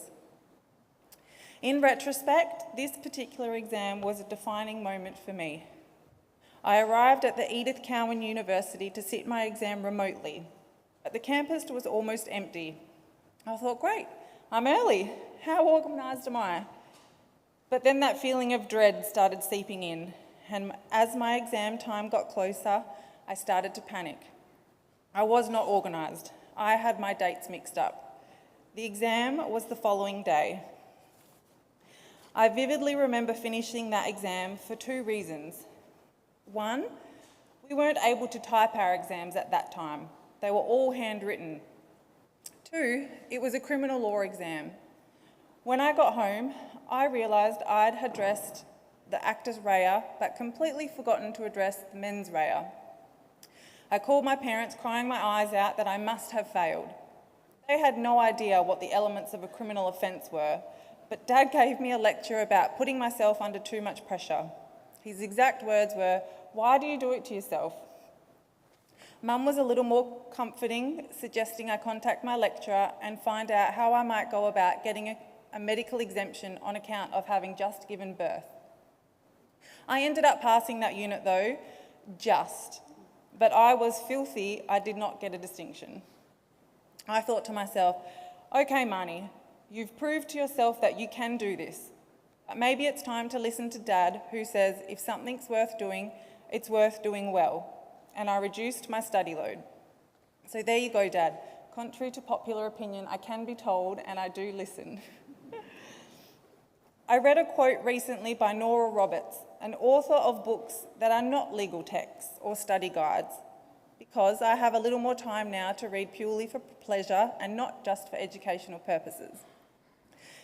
In retrospect, this particular exam was a defining moment for me. I arrived at the Edith Cowan University to sit my exam remotely, but the campus was almost empty. I thought, great, I'm early. How organised am I? But then that feeling of dread started seeping in. And as my exam time got closer, I started to panic. I was not organised. I had my dates mixed up. The exam was the following day. I vividly remember finishing that exam for 2 reasons. 1, we weren't able to type our exams at that time. They were all handwritten. 2, it was a criminal law exam. When I got home, I realised I'd addressed the actus rea, but completely forgotten to address the mens rea. I called my parents, crying my eyes out that I must have failed. They had no idea what the elements of a criminal offence were, but Dad gave me a lecture about putting myself under too much pressure. His exact words were, "Why do you do it to yourself?" Mum was a little more comforting, suggesting I contact my lecturer and find out how I might go about getting a medical exemption on account of having just given birth. I ended up passing that unit though, but I was filthy I did not get a distinction. I thought to myself, okay Marnie, you've proved to yourself that you can do this, but maybe it's time to listen to Dad, who says if something's worth doing, it's worth doing well. And I reduced my study load. So there you go, Dad. Contrary to popular opinion, I can be told and I do listen. I read a quote recently by Nora Roberts, an author of books that are not legal texts or study guides, because I have a little more time now to read purely for pleasure and not just for educational purposes.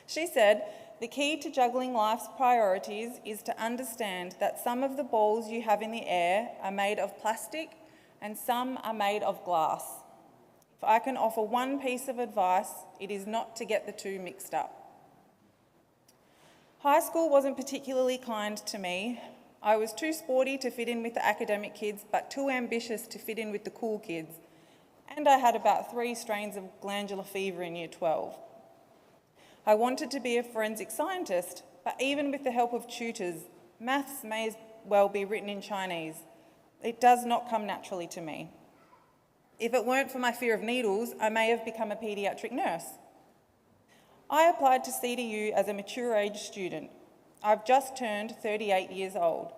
She said, "The key to juggling life's priorities is to understand that some of the balls you have in the air are made of plastic and some are made of glass. If I can offer one piece of advice, it is not to get the two mixed up." High school wasn't particularly kind to me. I was too sporty to fit in with the academic kids, but too ambitious to fit in with the cool kids. And I had about 3 strains of glandular fever in year 12. I wanted to be a forensic scientist, but even with the help of tutors, maths may as well be written in Chinese. It does not come naturally to me. If it weren't for my fear of needles, I may have become a paediatric nurse. I applied to CDU as a mature age student. I've just turned 38 years old.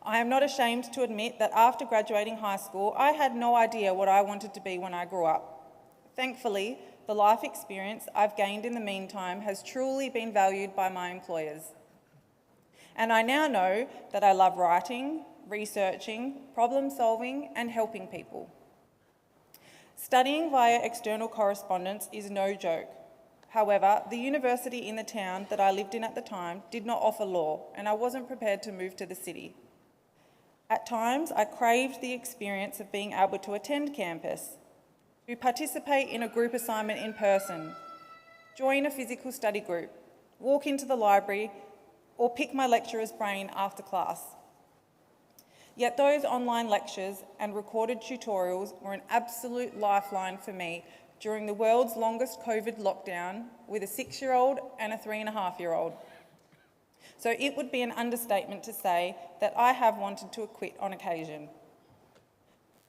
I am not ashamed to admit that after graduating high school, I had no idea what I wanted to be when I grew up. Thankfully, the life experience I've gained in the meantime has truly been valued by my employers. And I now know that I love writing, researching, problem solving, and helping people. Studying via external correspondence is no joke. However, the university in the town that I lived in at the time did not offer law, and I wasn't prepared to move to the city. At times, I craved the experience of being able to attend campus, to participate in a group assignment in person, join a physical study group, walk into the library, or pick my lecturer's brain after class. Yet those online lectures and recorded tutorials were an absolute lifeline for me during the world's longest COVID lockdown with a 6-year-old and a 3.5-year-old. So it would be an understatement to say that I have wanted to quit on occasion.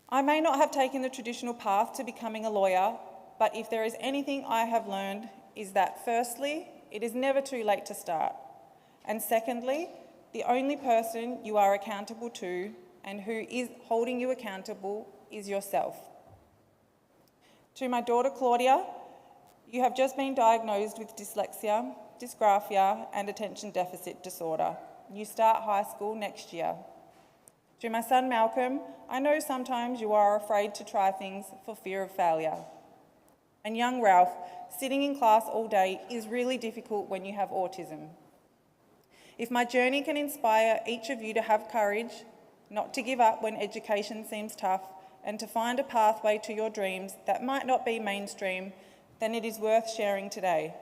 I may not have taken the traditional path to becoming a lawyer, but if there is anything I have learned is that firstly, it is never too late to start. And secondly, the only person you are accountable to and who is holding you accountable is yourself. To my daughter Claudia, you have just been diagnosed with dyslexia, dysgraphia and attention deficit disorder. You start high school next year. To my son Malcolm, I know sometimes you are afraid to try things for fear of failure. And young Ralph, sitting in class all day is really difficult when you have autism. If my journey can inspire each of you to have courage, not to give up when education seems tough, and to find a pathway to your dreams that might not be mainstream, then it is worth sharing today.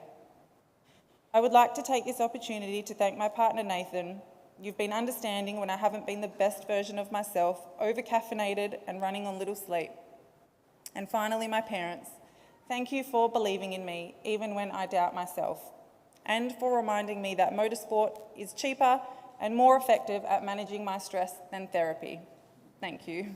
I would like to take this opportunity to thank my partner Nathan. You've been understanding when I haven't been the best version of myself, over-caffeinated and running on little sleep. And finally, my parents. Thank you for believing in me, even when I doubt myself, and for reminding me that motorsport is cheaper and more effective at managing my stress than therapy. Thank you.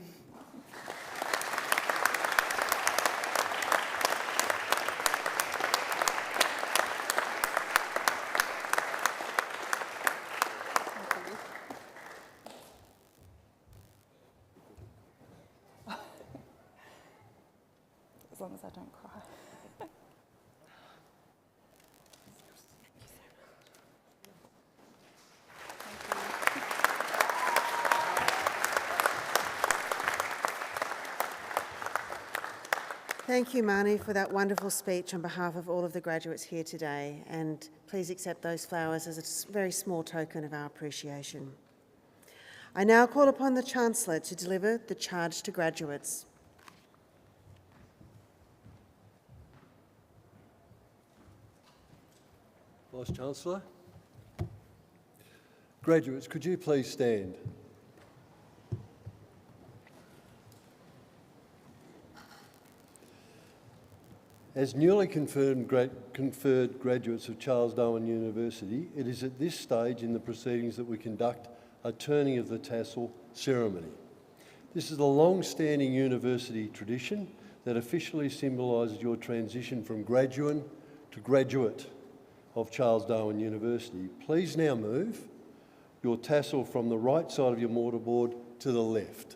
As long as I don't cry. Thank you, Marnie, for that wonderful speech on behalf of all of the graduates here today, and please accept those flowers as a very small token of our appreciation. I now call upon the Chancellor to deliver the charge to graduates. Vice-Chancellor. Graduates, could you please stand? As newly conferred graduates of Charles Darwin University, it is at this stage in the proceedings that we conduct a turning of the tassel ceremony. This is a long-standing university tradition that officially symbolises your transition from graduand to graduate of Charles Darwin University. Please now move your tassel from the right side of your mortarboard to the left.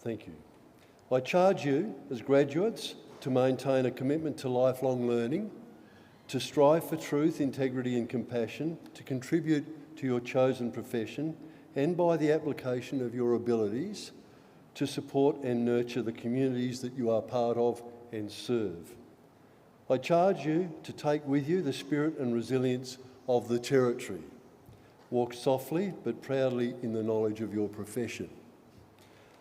Thank you. I charge you as graduates to maintain a commitment to lifelong learning, to strive for truth, integrity and compassion, to contribute to your chosen profession, and by the application of your abilities, to support and nurture the communities that you are part of and serve. I charge you to take with you the spirit and resilience of the Territory. Walk softly but proudly in the knowledge of your profession.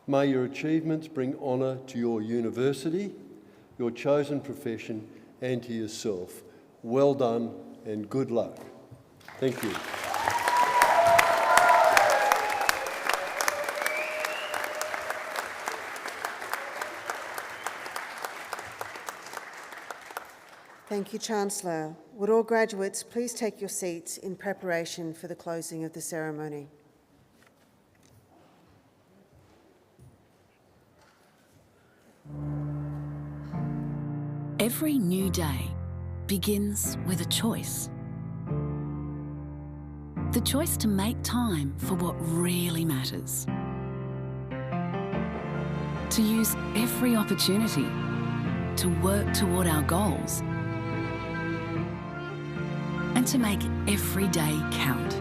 May your achievements bring honour to your university, your chosen profession, and to yourself. Well done and good luck. Thank you. Thank you, Chancellor. Would all graduates please take your seats in preparation for the closing of the ceremony? Every new day begins with a choice. The choice to make time for what really matters. To use every opportunity to work toward our goals. And to make every day count.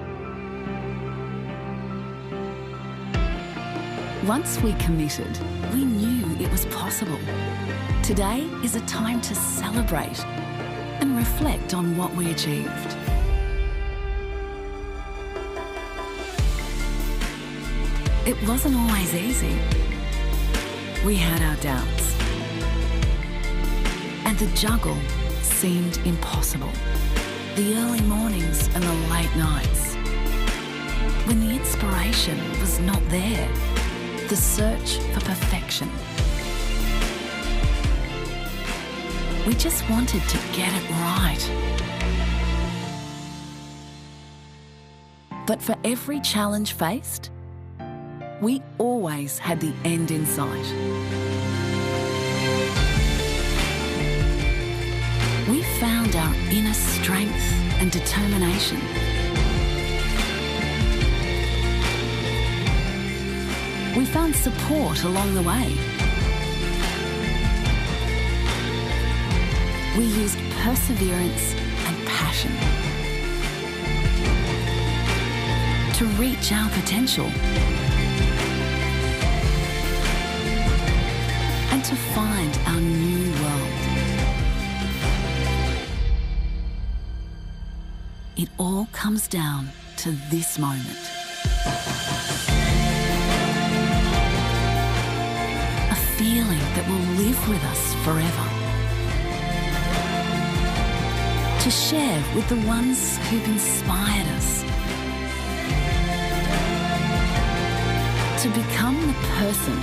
Once we committed, we knew it was possible. Today is a time to celebrate and reflect on what we achieved. It wasn't always easy. We had our doubts. And the juggle seemed impossible. The early mornings and the late nights. When the inspiration was not there. The search for perfection. We just wanted to get it right. But for every challenge faced, we always had the end in sight. We found our inner strength and determination. We found support along the way. We used perseverance and passion to reach our potential and to find our new world. It all comes down to this moment. A feeling that will live with us forever. To share with the ones who've inspired us. To become the person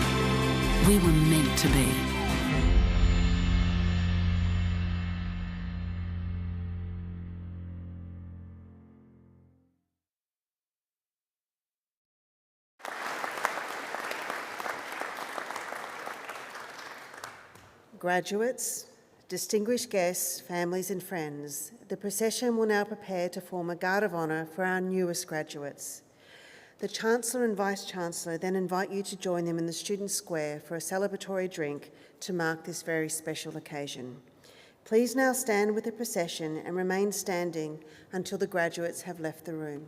we were meant to be. Graduates, distinguished guests, families and friends, the procession will now prepare to form a guard of honour for our newest graduates. The Chancellor and Vice-Chancellor then invite you to join them in the Student Square for a celebratory drink to mark this very special occasion. Please now stand with the procession and remain standing until the graduates have left the room.